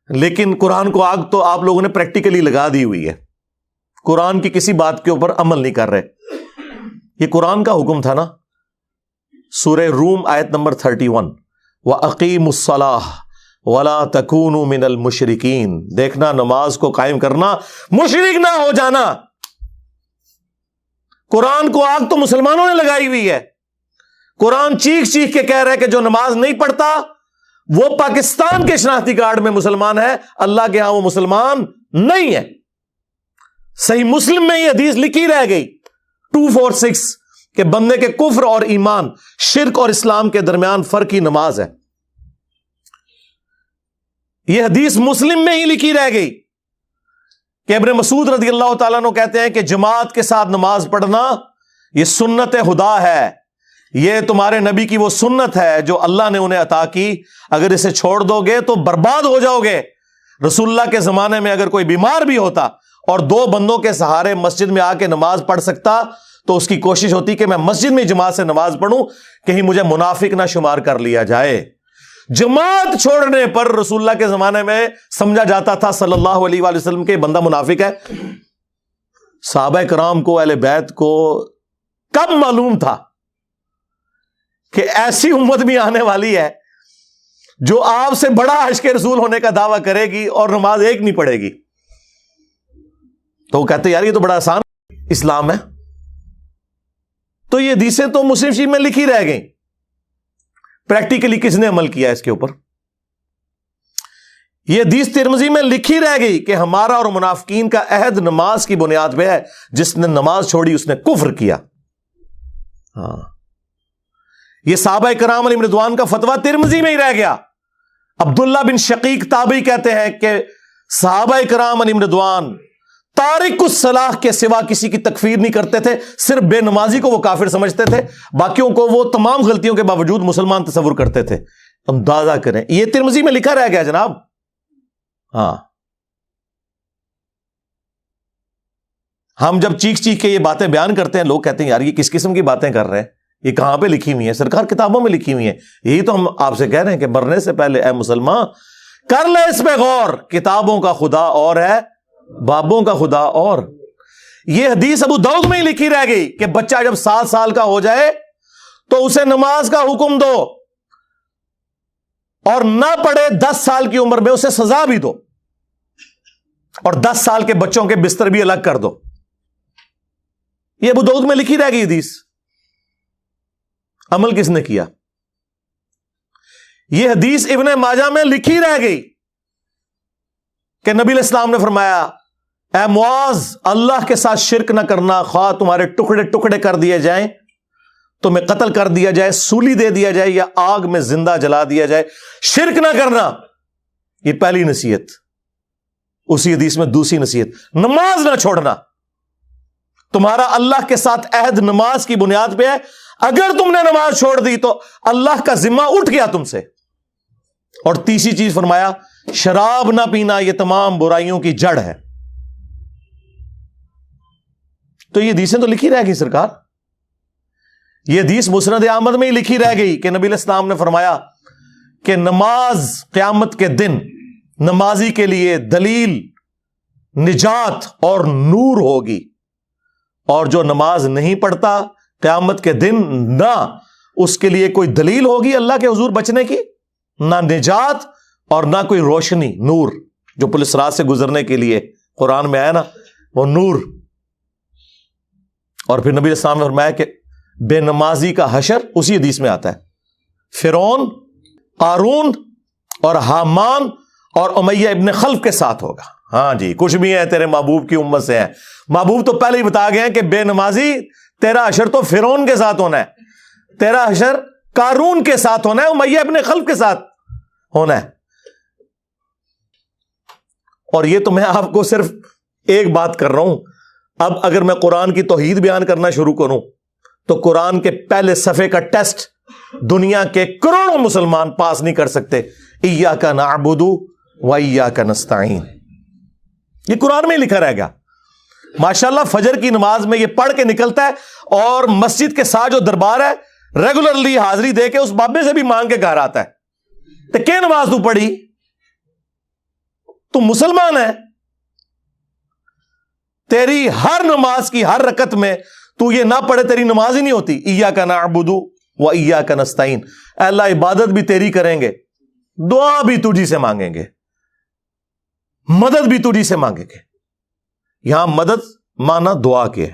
لیکن قرآن کو آگ تو آپ لوگوں نے پریکٹیکلی لگا دی ہوئی ہے. قرآن کی کسی بات کے اوپر عمل نہیں کر رہے. یہ قرآن کا حکم تھا نا. سورہ روم آیت نمبر 31, وَأَقِيمُوا الصَّلَاةَ وَلَا تَكُونُوا مِنَ الْمُشْرِكِينَ. دیکھنا, نماز کو قائم کرنا, مشرک نہ ہو جانا. قرآن کو آگ تو مسلمانوں نے لگائی ہوئی ہے. قرآن چیخ چیخ کے کہہ رہا ہے کہ جو نماز نہیں پڑھتا وہ پاکستان کے شناختی کارڈ میں مسلمان ہے, اللہ کے ہاں وہ مسلمان نہیں ہے. صحیح مسلم میں یہ حدیث لکھی رہ گئی 246 کہ بندے کے کفر اور ایمان, شرک اور اسلام کے درمیان فرق ہی نماز ہے. یہ حدیث مسلم میں ہی لکھی رہ گئی کہ ابن مسعود رضی اللہ تعالیٰ عنہ کہتے ہیں کہ جماعت کے ساتھ نماز پڑھنا یہ سنت خدا ہے, یہ تمہارے نبی کی وہ سنت ہے جو اللہ نے انہیں عطا کی. اگر اسے چھوڑ دو گے تو برباد ہو جاؤ گے. رسول اللہ کے زمانے میں اگر کوئی بیمار بھی ہوتا اور 2 بندوں کے سہارے مسجد میں آ کے نماز پڑھ سکتا تو اس کی کوشش ہوتی کہ میں مسجد میں جماعت سے نماز پڑھوں, کہیں مجھے منافق نہ شمار کر لیا جائے. جماعت چھوڑنے پر رسول اللہ کے زمانے میں سمجھا جاتا تھا صلی اللہ علیہ وآلہ وسلم کے بندہ منافق ہے. صحابہ کرام کو, اہل بیت کو کب معلوم تھا کہ ایسی امت بھی آنے والی ہے جو آپ سے بڑا عاشق رسول ہونے کا دعویٰ کرے گی اور نماز ایک نہیں پڑھے گی. تو وہ کہتے یار یہ تو بڑا آسان اسلام ہے. تو یہ حدیثیں تو مسلم شریف میں لکھی رہ گئیں. پریکٹیکلی کس نے عمل کیا اس کے اوپر؟ یہ حدیث ترمذی میں لکھی رہ گئی کہ ہمارا اور منافقین کا عہد نماز کی بنیاد پہ ہے, جس نے نماز چھوڑی اس نے کفر کیا. ہاں, یہ صحابہ کرام علیہ رضوان کا فتویٰ ترمذی میں ہی رہ گیا. عبداللہ بن شقیق تابعی کہتے ہیں کہ صحابہ کرام علیہ رضوان تارک الصلاح کے سوا کسی کی تکفیر نہیں کرتے تھے. صرف بے نمازی کو وہ کافر سمجھتے تھے, باقیوں کو وہ تمام غلطیوں کے باوجود مسلمان تصور کرتے تھے. اندازہ کریں, یہ ترمذی میں لکھا رہ گیا جناب. ہاں, ہم جب چیخ چیخ کے یہ باتیں بیان کرتے ہیں لوگ کہتے ہیں یار یہ کس قسم کی باتیں کر رہے ہیں, یہ کہاں پہ لکھی ہوئی ہیں؟ سرکار کتابوں میں لکھی ہوئی ہیں. یہی تو ہم آپ سے کہہ رہے ہیں کہ مرنے سے پہلے اے مسلمان کر لے اس پہ غور. کتابوں کا خدا اور ہے, بابوں کا خدا اور. یہ حدیث ابو داؤد میں ہی لکھی رہ گئی کہ بچہ جب 7 سال کا ہو جائے تو اسے نماز کا حکم دو, اور نہ پڑھے 10 سال کی عمر میں اسے سزا بھی دو, اور 10 سال کے بچوں کے بستر بھی الگ کر دو. یہ ابو داؤد میں لکھی رہ گئی حدیث. عمل کس نے کیا؟ یہ حدیث ابن ماجہ میں لکھی رہ گئی کہ نبی علیہ السلام نے فرمایا اے معاذ, اللہ کے ساتھ شرک نہ کرنا, خواہ تمہارے ٹکڑے ٹکڑے کر دیے جائیں, تمہیں قتل کر دیا جائے, سولی دے دیا جائے, یا آگ میں زندہ جلا دیا جائے, شرک نہ کرنا. یہ پہلی نصیحت. اسی حدیث میں دوسری نصیحت, نماز نہ چھوڑنا. تمہارا اللہ کے ساتھ عہد نماز کی بنیاد پہ ہے, اگر تم نے نماز چھوڑ دی تو اللہ کا ذمہ اٹھ گیا تم سے. اور تیسری چیز فرمایا شراب نہ پینا, یہ تمام برائیوں کی جڑ ہے. تو یہ حدیثیں تو لکھی رہ گئی سرکار. یہ حدیث مسند احمد میں ہی لکھی رہ گئی کہ نبی علیہ السلام نے فرمایا کہ نماز قیامت کے دن نمازی کے لیے دلیل, نجات اور نور ہوگی, اور جو نماز نہیں پڑھتا قیامت کے دن نہ اس کے لیے کوئی دلیل ہوگی اللہ کے حضور بچنے کی, نہ نجات اور نہ کوئی روشنی, نور جو پولیس رات سے گزرنے کے لیے قرآن میں آیا نا, وہ نور. اور پھر نبی علیہ السلام نے فرمایا کہ بے نمازی کا حشر, اسی حدیث میں آتا ہے فرعون، قارون اور حامان اور امیہ ابن خلف کے ساتھ ہوگا. ہاں جی، کچھ بھی ہے تیرے محبوب کی امت سے ہے. محبوب تو پہلے ہی بتا گئے ہیں کہ بے نمازی تیرا حشر تو فرعون کے ساتھ ہونا ہے، تیرا حشر قارون کے ساتھ ہونا ہے، امیہ ابن خلف کے ساتھ ہونا ہے. اور یہ تو میں آپ کو صرف ایک بات کر رہا ہوں. اب اگر میں قرآن کی توحید بیان کرنا شروع کروں تو قرآن کے پہلے صفحے کا ٹیسٹ دنیا کے کروڑوں مسلمان پاس نہیں کر سکتے. ایاک نعبد و ایاک نستعین، یہ قرآن میں لکھا رہے گا. ماشاءاللہ فجر کی نماز میں یہ پڑھ کے نکلتا ہے اور مسجد کے ساتھ جو دربار ہے ریگولرلی حاضری دے کے اس بابے سے بھی مانگ کے گھر آتا ہے. تو کیا نماز تو پڑھی؟ تو مسلمان ہے، تیری ہر نماز کی ہر رکعت میں تو یہ نہ پڑھے تیری نماز ہی نہیں ہوتی. ایاک نعبد و ایاک نستعین، اے اللہ عبادت بھی تیری کریں گے، دعا بھی تجھی سے مانگیں گے، مدد بھی تجھی سے مانگیں گے. یہاں مدد مانا دعا کے ہے،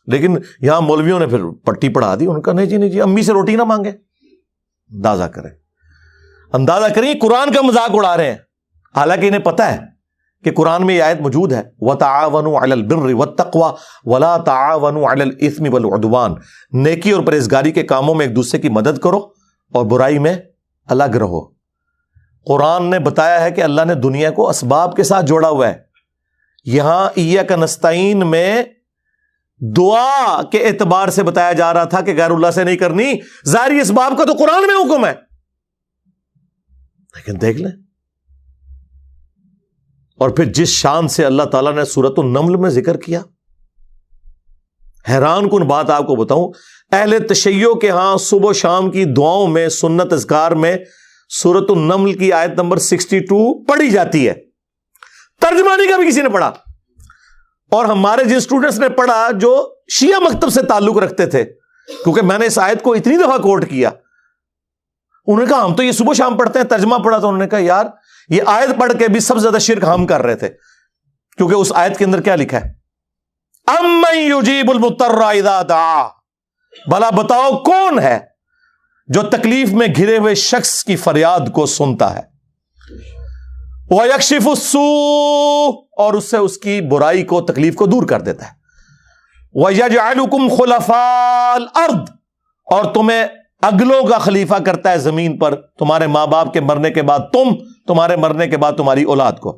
لیکن یہاں مولویوں نے پھر پٹی پڑھا دی. ان کا نہیں جی امی سے روٹی نہ مانگے. اندازہ کریں قرآن کا مذاق اڑا رہے ہیں، حالانکہ انہیں پتہ ہے کہ قرآن میں یہ آیت موجود ہے وَتَعَاوَنُوا عَلَى الْبِرِّ وَالتَّقْوَى وَلَا تَعَاوَنُوا عَلَى الْإِثْمِ وَالْعُدْوَانِ. نیکی اور پرہیزگاری کے کاموں میں ایک دوسرے کی مدد کرو اور برائی میں الگ رہو. قرآن نے بتایا ہے کہ اللہ نے دنیا کو اسباب کے ساتھ جوڑا ہوا ہے. یہاں ایاک نستعین میں دعا کے اعتبار سے بتایا جا رہا تھا کہ غیر اللہ سے نہیں کرنی. ظاہری اسباب کا تو قرآن میں حکم ہے، لیکن دیکھ لیں. اور پھر جس شان سے اللہ تعالیٰ نے سورۃ النمل میں ذکر کیا، حیران کن بات آپ کو بتاؤں، اہل تشیع کے ہاں صبح و شام کی دعاؤں میں سنت اذکار میں سورۃ النمل کی آیت نمبر 62 پڑھی جاتی ہے. ترجمہ نہیں کبھی کسی نے پڑھا. اور ہمارے جن اسٹوڈنٹس نے پڑھا جو شیعہ مکتب سے تعلق رکھتے تھے، کیونکہ میں نے اس آیت کو اتنی دفعہ کوٹ کیا، انہوں نے کہا ہم تو یہ صبح شام پڑھتے ہیں، ترجمہ پڑھا تو انہوں نے کہا یار یہ آیت پڑھ کے بھی سب سے زیادہ شرک ہم کر رہے تھے. کیونکہ اس آیت کے اندر کیا لکھا ہے؟ اَمَّن يُجِيبُ الْمُضْطَرَّ إِذَا دَعَاهُ، بھلا بتاؤ کون ہے جو تکلیف میں گھرے ہوئے شخص کی فریاد کو سنتا ہے، وَيَكْشِفُ السُّوءَ، اور اس سے اس کی برائی کو تکلیف کو دور کر دیتا ہے، وَيَجْعَلُكُمْ خُلَفَاءَ الْأَرْضِ، اور تمہیں اگلوں کا خلیفہ کرتا ہے زمین پر، تمہارے ماں باپ کے مرنے کے بعد تمہارے مرنے کے بعد تمہاری اولاد کو.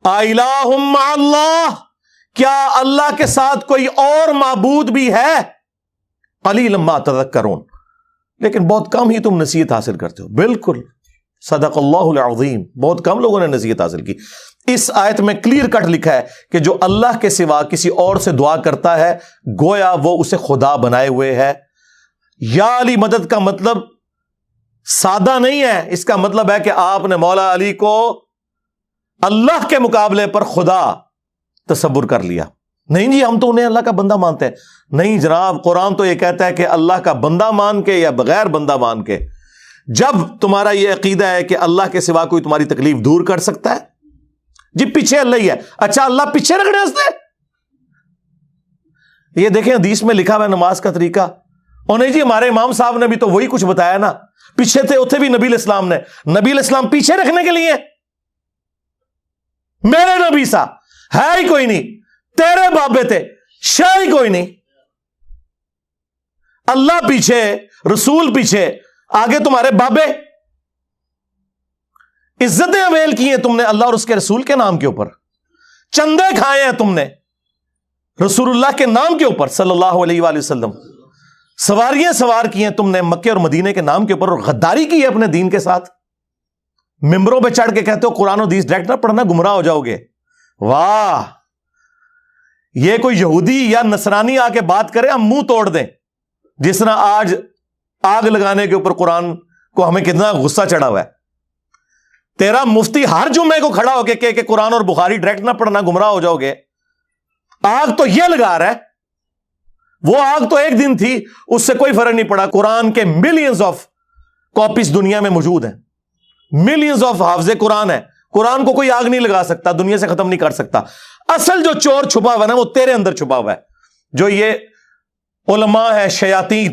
اِلَٰهٌ مَّعَ اللَّهِ، کیا اللہ کے ساتھ کوئی اور معبود بھی ہے؟ قَلِيلًا مَّا تَذَكَّرُونَ، لیکن بہت کم ہی تم نصیحت حاصل کرتے ہو. بالکل صدق اللہ العظیم، بہت کم لوگوں نے نصیحت حاصل کی. اس آیت میں کلیئر کٹ لکھا ہے کہ جو اللہ کے سوا کسی اور سے دعا کرتا ہے گویا وہ اسے خدا بنائے ہوئے ہے. یا علی مدد کا مطلب سادہ نہیں ہے، اس کا مطلب ہے کہ آپ نے مولا علی کو اللہ کے مقابلے پر خدا تصور کر لیا. نہیں جی ہم تو انہیں اللہ کا بندہ مانتے ہیں. نہیں جناب، قرآن تو یہ کہتا ہے کہ اللہ کا بندہ مان کے یا بغیر بندہ مان کے. جب تمہارا یہ عقیدہ ہے کہ اللہ کے سوا کوئی تمہاری تکلیف دور کر سکتا ہے، جی پیچھے اللہ ہی ہے. اچھا اللہ پیچھے رکھنے ہنستے؟ یہ دیکھیں حدیث میں لکھا ہوا ہے نماز کا طریقہ. اور نہیں جی ہمارے امام صاحب نے بھی تو وہی کچھ بتایا نا، پیچھے تھے اتنے بھی نبی علیہ السلام نے. نبی علیہ السلام پیچھے رکھنے کے لیے؟ میرے نبی سا ہے ہی کوئی نہیں، تیرے بابے تھے شاہ ہی کوئی نہیں. اللہ پیچھے، رسول پیچھے، آگے تمہارے بابے. عزتیں اویل کی ہیں تم نے اللہ اور اس کے رسول کے نام کے اوپر، چندے کھائے ہیں تم نے رسول اللہ کے نام کے اوپر صلی اللہ علیہ وآلہ وسلم، سواریاں سوار کی ہیں تم نے مکے اور مدینے کے نام کے اوپر، اور غداری کی ہے اپنے دین کے ساتھ. ممبروں پہ چڑھ کے کہتے ہو قرآن و حدیث ڈائریکٹ نہ پڑھنا گمراہ ہو جاؤ گے. واہ، یہ کوئی یہودی یا نصرانی آ کے بات کرے ہم منہ توڑ دیں. جس طرح آج آگ لگانے کے اوپر قرآن کو ہمیں کتنا غصہ چڑھا ہوا ہے. تیرا مفتی ہر جمعے کو کھڑا ہو کے کہ قرآن اور بخاری ڈائریکٹ نہ پڑھنا گمراہ ہو جاؤ گے. آگ تو یہ لگا رہا ہے، وہ آگ تو ایک دن تھی، اس سے کوئی فرق نہیں پڑا. قرآن کے ملینز آف کاپیز دنیا میں موجود ہیں، ملینز آف حافظ قرآن ہے. قرآن کو کوئی آگ نہیں لگا سکتا، دنیا سے ختم نہیں کر سکتا. اصل جو چور چھپا ہوا ہے وہ تیرے اندر چھپا ہوا ہے. جو یہ علماء ہے شیاطین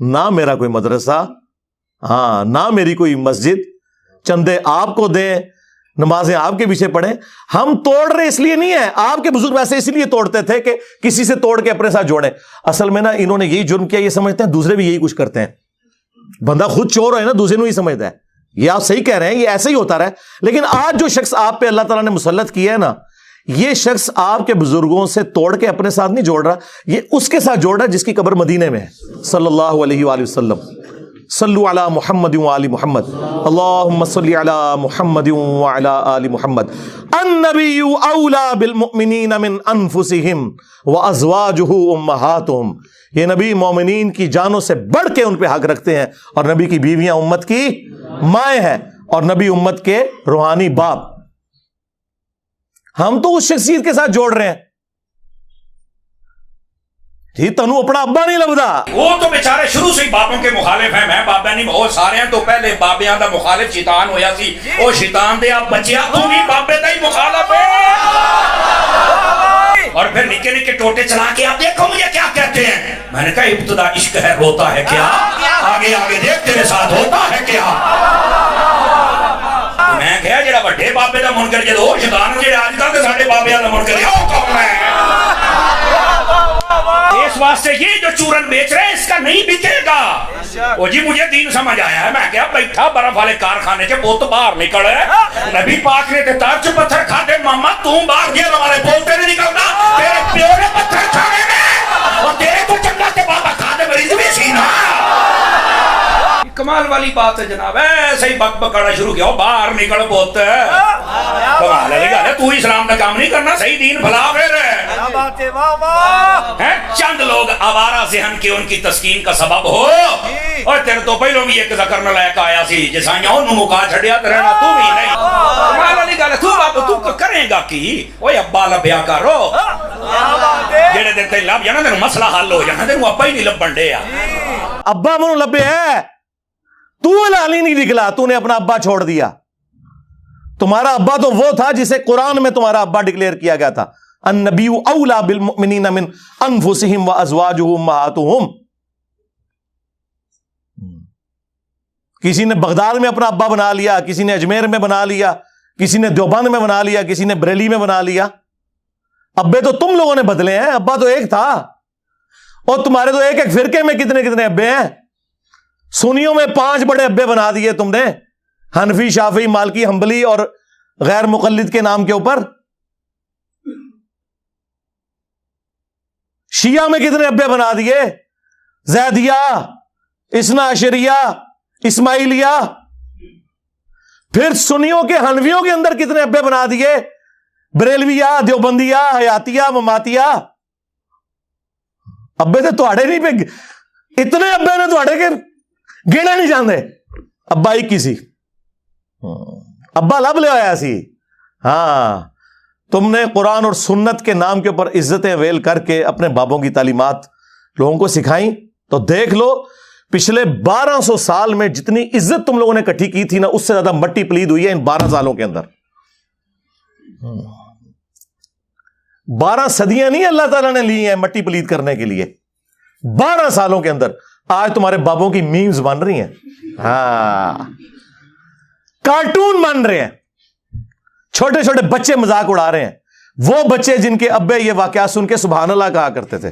نہ میرا کوئی مدرسہ, ہاں نہ میری کوئی مسجد, چندے آپ کو دیں, نمازیں آپ کے پیچھے پڑھیں. ہم توڑ رہے اس لیے نہیں ہے, آپ کے بزرگ ویسے اس لیے توڑتے تھے کہ کسی سے توڑ کے اپنے ساتھ جوڑیں. اصل میں نا انہوں نے یہی جرم کیا, یہ سمجھتے ہیں دوسرے بھی یہی کچھ کرتے ہیں. بندہ خود چور ہے نا, دوسرے کو ہی سمجھتا ہے. یہ آپ صحیح کہہ رہے ہیں, یہ ایسے ہی ہوتا رہا. لیکن آج جو شخص آپ پہ اللہ تعالیٰ نے مسلط کیا ہے نا, یہ شخص آپ کے بزرگوں سے توڑ کے اپنے ساتھ نہیں جوڑ رہا, یہ اس کے ساتھ جوڑ رہا ہے جس کی قبر مدینے میں ہے. صلی اللہ علیہ وآلہ وسلم. صلو علی محمد وآل محمد, اللہم صلی علی محمد وعلی آل محمد. النبی اولا بالمؤمنین من انفسہم وازواجہ امہاتہم. یہ نبی مومنین کی جانوں سے بڑھ کے ان پہ حق رکھتے ہیں, اور نبی کی بیویاں امت کی مائیں ہیں, اور نبی امت کے روحانی باپ. ہم تو اس شخصیت کے ساتھ جوڑ رہے ہیں. جی تنو اپنا ابا نہیں لبدا, وہ تو بیچارے شروع سے ہی بابوں کے مخالف ہیں. میں بابا نہیں, بہت سارے ہیں. تو پہلے بابیاں دا مخالف شیطان ہویا سی, او شیطان دے آپ بچیا تو بھی بابے دا ہی مخالف ہے. اور پھر نکے نکے ٹوٹے چلا کے آپ دیکھو مجھے کیا کہتے ہیں. میں نے کہا ابتدا عشق ہے, روتا ہے کیا, آگے آگے دیکھ تیرے ساتھ ہوتا ہے کیا. میں کہا جڑا بڑے بابے دا منکر جدو شیطان جڑے آج کل کے ساڈے بابیاں دا منکر ہے وہ کون ہے. اس واسطے یہ جو چورن بیچ رہے ہیں اس کا نہیں بکے گا. وہ جی مجھے دین سمجھ آیا ہے. میں کیا بیٹھا برف والے کارخانے کے بوت باہر نکل ہے, نبی پاک نے تے ترچ پتھر کھاتے, ماما تم باہر گیا ہمارے بولتے نہیں نکلتا, تیرے پیو نے پتھر کھانے میں, اور تیرے کو چنگا تے بابا کھاتے مریض بھی سینا. کمال والی بات ہے جناب. ایسے ہی بک بکڑا شروع کیا, باہر نکل بوت. کمال ہے گا, تو اسلام کا کام نہیں کرنا, صحیح دین بھلا پھر چند لوگ آوارہ ذہن کے ان کی تسکین کا سبب ہو. اور تیرے تو پہلوں بھی ایک ذکر نہ لائق آیا سی جسائیاں انہوں مکا چھڑیا ترہنا تو بھی نہیں. کمال والی گا, تو بابا تو کریں گا کی, اوہ ابا لبیا کرو. جیڑے دن تے لب جانا تینوں مسئلہ حل ہو جانا, تینوں ابا ہی نہیں لبن دے. ابا منو لبے ہے, تو لالی نہیں نکلا, تو نے اپنا ابا چھوڑ دیا. تمہارا ابا تو وہ تھا جسے قرآن میں تمہارا ابا ڈکلیئر کیا گیا تھا, النبی اولا بالمؤمنین من انفسہم وازواجہ امہاتہم. کسی نے بغداد میں اپنا ابا بنا لیا, کسی نے اجمیر میں بنا لیا, کسی نے دیوبند میں بنا لیا, کسی نے بریلی میں بنا لیا. ابے تو تم لوگوں نے بدلے ہیں, ابا تو ایک تھا. اور تمہارے تو ایک ایک فرقے میں کتنے کتنے ابے ہیں. سنیوں میں 5 بڑے ابے بنا دیے تم نے, حنفی, شافعی, مالکی, حنبلی اور غیر مقلد کے نام کے اوپر. شیعہ میں کتنے ابے بنا دیے, زیدیہ, اثنا عشریہ, اسماعیلیہ. پھر سنیوں کے حنفیوں کے اندر کتنے ابے بنا دیے, بریلویہ, دیوبندیہ, حیاتیہ, مماتیہ. ابے تو تواڑے نہیں پہ, اتنے ابے نے تواڑے کے گیڑے نہیں جاندے. ابا ہی کسی ابا لب لے آیا سی. ہاں تم نے قرآن اور سنت کے نام کے اوپر عزتیں ویل کر کے اپنے بابوں کی تعلیمات لوگوں کو سکھائیں. تو دیکھ لو پچھلے 1200 سال میں جتنی عزت تم لوگوں نے اکٹھی کی تھی نا, اس سے زیادہ مٹی پلید ہوئی ہے ان 12 سالوں کے اندر. 12 صدیاں نہیں اللہ تعالیٰ نے لی ہیں مٹی پلید کرنے کے لیے. 12 سالوں کے اندر آج تمہارے بابوں کی میمز بن رہی ہیں, ہاں کارٹون بن رہے ہیں, چھوٹے چھوٹے بچے مذاق اڑا رہے ہیں. وہ بچے جن کے ابے یہ واقعات سن کے سبحان اللہ کہا کرتے تھے,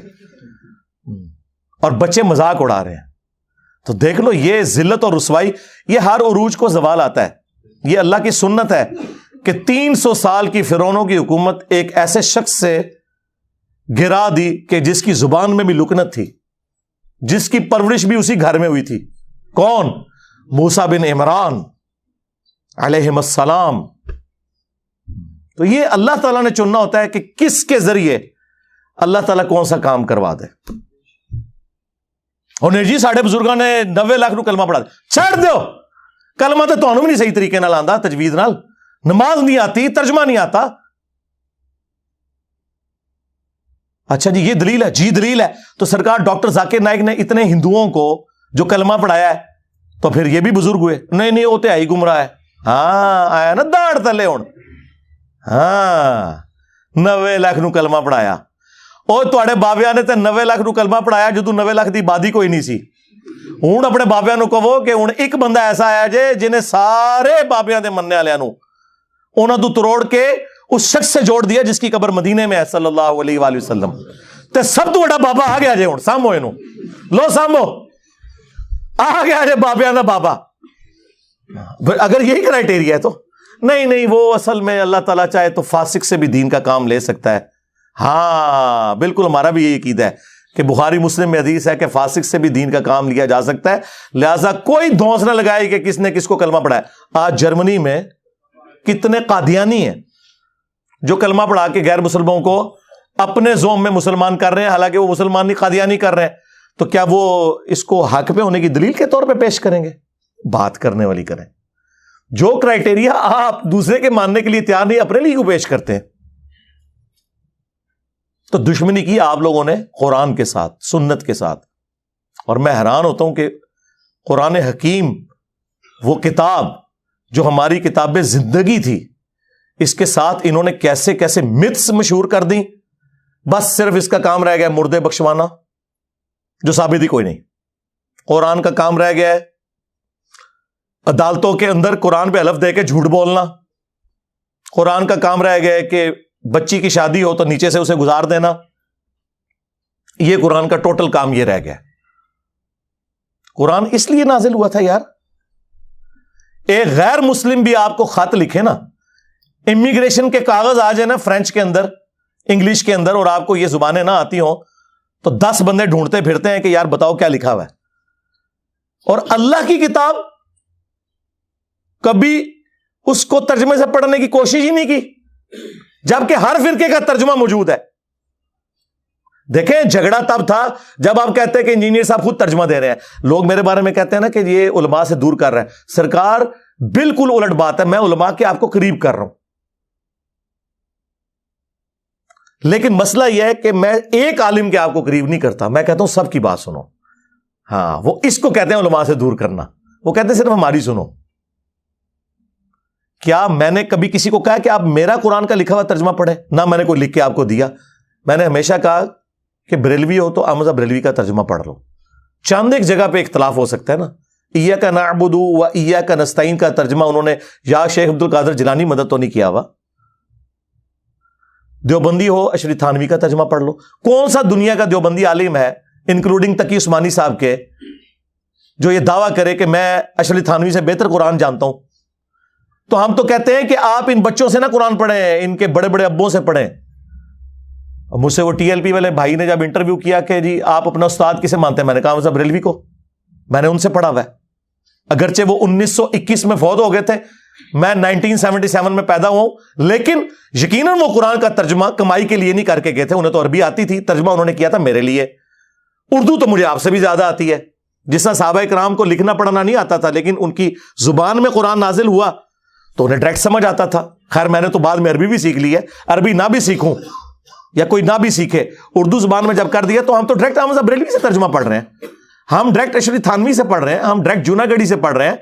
اور بچے مذاق اڑا رہے ہیں. تو دیکھ لو یہ ذلت اور رسوائی, یہ ہر عروج کو زوال آتا ہے. یہ اللہ کی سنت ہے کہ 300 سال کی فرعونوں کی حکومت ایک ایسے شخص سے گرا دی کہ جس کی زبان میں بھی لکنت تھی, جس کی پرورش بھی اسی گھر میں ہوئی تھی. کون؟ موسیٰ بن عمران علیہ السلام. تو یہ اللہ تعالیٰ نے چننا ہوتا ہے کہ کس کے ذریعے اللہ تعالیٰ کون سا کام کروا دے. اور جی ساڑھے بزرگاں نے 90 لاکھ نو کلمہ پڑھا دے. چھڑ دیو, کلمہ تو تانوں بھی نہیں صحیح طریقے نال آندا, تجوید نال, نماز نہیں آتی, ترجمہ نہیں آتا. اچھا جی یہ دلیل ہے, جی دلیل ہے. تو سرکار ڈاکٹر ذاکر نائک نے اتنے ہندوؤں کو جو کلمہ پڑھایا ہے, تو پھر یہ بھی بزرگ ہوئے. نہیں وہ تو ہی گمراہ ہے. ہاں آیا نا داڑ تلے ہون. ہاں 90 لاکھ نو کلمہ پڑھایا. اور تواڈے بابیاں نے تے 90 لاکھ نو کلمہ پڑھایا جدوں 90 لاکھ دی آبادی کوئی نہیں سی. ہوں اپنے بابیاں نو کہو کہ ہوں ایک بندہ ایسا ہے جے جنہیں سارے بابیاں دے مننے والے نو انہاں تو تروڑ کے اس شخص سے جوڑ دیا جس کی قبر مدینے میں ہے صلی اللہ علیہ وآلہ وسلم. تے سب تو بڑا بابا آ گیا جے ہوں سامو اینو لو سامو آ گیا جے بابیاں دا بابا. اگر یہی کرائٹیریا ہے تو نہیں وہ اصل میں اللہ تعالیٰ چاہے تو فاسق سے بھی دین کا کام لے سکتا ہے. ہاں بالکل ہمارا بھی یہی عقیدہ ہے کہ بخاری مسلم میں حدیث ہے کہ فاسق سے بھی دین کا کام لیا جا سکتا ہے. لہذا کوئی دھونس نہ لگائے کہ کس نے کس کو کلمہ پڑھا ہے. آج جرمنی میں کتنے قادیانی ہیں جو کلمہ پڑھا کے غیر مسلموں کو اپنے زوم میں مسلمان کر رہے ہیں، حالانکہ وہ مسلمان نہیں قادیانی کر رہے ہیں. تو کیا وہ اس کو حق پہ ہونے کی دلیل کے طور پہ پیش کریں گے؟ بات کرنے والی کریں. جو کرائٹیریا آپ دوسرے کے ماننے کے لیے تیار نہیں اپنے لیے کیوں پیش کرتے ہیں؟ تو دشمنی کی آپ لوگوں نے قرآن کے ساتھ، سنت کے ساتھ. اور میں حیران ہوتا ہوں کہ قرآن حکیم وہ کتاب جو ہماری کتاب زندگی تھی، اس کے ساتھ انہوں نے کیسے کیسے متس مشہور کر دیں. بس صرف اس کا کام رہ گیا مردے بخشوانا جو ثابت ہی کوئی نہیں. قرآن کا کام رہ گیا ہے عدالتوں کے اندر قرآن پہ حلف دے کے جھوٹ بولنا. قرآن کا کام رہ گیا ہے کہ بچی کی شادی ہو تو نیچے سے اسے گزار دینا. یہ قرآن کا ٹوٹل کام یہ رہ گیا. قرآن اس لیے نازل ہوا تھا یار، ایک غیر مسلم بھی آپ کو خط لکھے نا، امیگریشن کے کاغذ آ جائے نا فرینچ کے اندر، انگلش کے اندر، اور آپ کو یہ زبانیں نہ آتی ہوں تو 10 بندے ڈھونڈتے پھرتے ہیں کہ یار بتاؤ کیا لکھا ہوا ہے. اور اللہ کی کتاب کبھی اس کو ترجمے سے پڑھنے کی کوشش ہی نہیں کی، جبکہ ہر فرقے کا ترجمہ موجود ہے. دیکھیں جھگڑا تب تھا جب آپ کہتے ہیں کہ انجینئر صاحب خود ترجمہ دے رہے ہیں. لوگ میرے بارے میں کہتے ہیں نا کہ یہ علماء سے دور کر رہا ہے. سرکار بالکل الٹ بات ہے، میں علماء کے آپ کو قریب کر رہا ہوں. لیکن مسئلہ یہ ہے کہ میں ایک عالم کے آپ کو قریب نہیں کرتا، میں کہتا ہوں سب کی بات سنو. ہاں وہ اس کو کہتے ہیں علماء سے دور کرنا. وہ کہتے ہیں صرف ہماری سنو. کیا میں نے کبھی کسی کو کہا کہ آپ میرا قرآن کا لکھا ہوا ترجمہ پڑھیں؟ نہ میں نے کوئی لکھ کے آپ کو دیا. میں نے ہمیشہ کہا کہ بریلوی ہو تو احمد بریلوی کا ترجمہ پڑھ لو. چاند ایک جگہ پہ اختلاف ہو سکتا ہے نا. ایاک نعبد و ایاک نستعین کا ترجمہ انہوں نے یا شیخ عبد القادر جیلانی مدد تو نہیں کیا ہوا. دیوبندی ہو اشری تھانوی کا ترجمہ پڑھ لو. کون سا دنیا کا دیوبندی عالم ہے انکلوڈنگ تقی عثمانی صاحب کے جو یہ دعویٰ کرے کہ میں اشری تھانوی سے بہتر قرآن جانتا ہوں؟ تو ہم تو کہتے ہیں کہ آپ ان بچوں سے نہ قرآن پڑھیں، ان کے بڑے بڑے ابوں سے پڑھیں. مجھ سے وہ ٹی ایل پی والے بھائی نے جب انٹرویو کیا کہ جی آپ اپنا استاد کسے مانتے ہیں، میں نے کہا مذہب بریلوی کو. میں نے ان سے پڑھا ہوا ہے، اگرچہ وہ 1921 میں فوت ہو گئے تھے، میں 1977 میں پیدا ہوا ہوں. لیکن یقیناً وہ قرآن کا ترجمہ کمائی کے لیے نہیں کر کے گئے تھے. انہیں تو عربی آتی تھی، ترجمہ انہوں نے کیا تھا میرے لیے. اردو تو مجھے آپ سے بھی زیادہ آتی ہے. جس طرح صحابہ کرام کو لکھنا پڑھنا نہیں آتا تھا لیکن ان کی زبان میں قرآن نازل ہوا تو انہیں ڈائریکٹ سمجھ آتا تھا. خیر میں نے تو بعد میں عربی بھی سیکھ لی ہے. عربی نہ بھی سیکھوں یا کوئی نہ بھی سیکھے، اردو زبان میں جب کر دیا تو ہم تو ڈائریکٹ احمد بریلوی سے ترجمہ پڑھ رہے ہیں، ہم ڈائریکٹ اشری تھانوی سے پڑھ رہے ہیں، ہم ڈائریکٹ جوناگڑھی سے پڑھ رہے ہیں،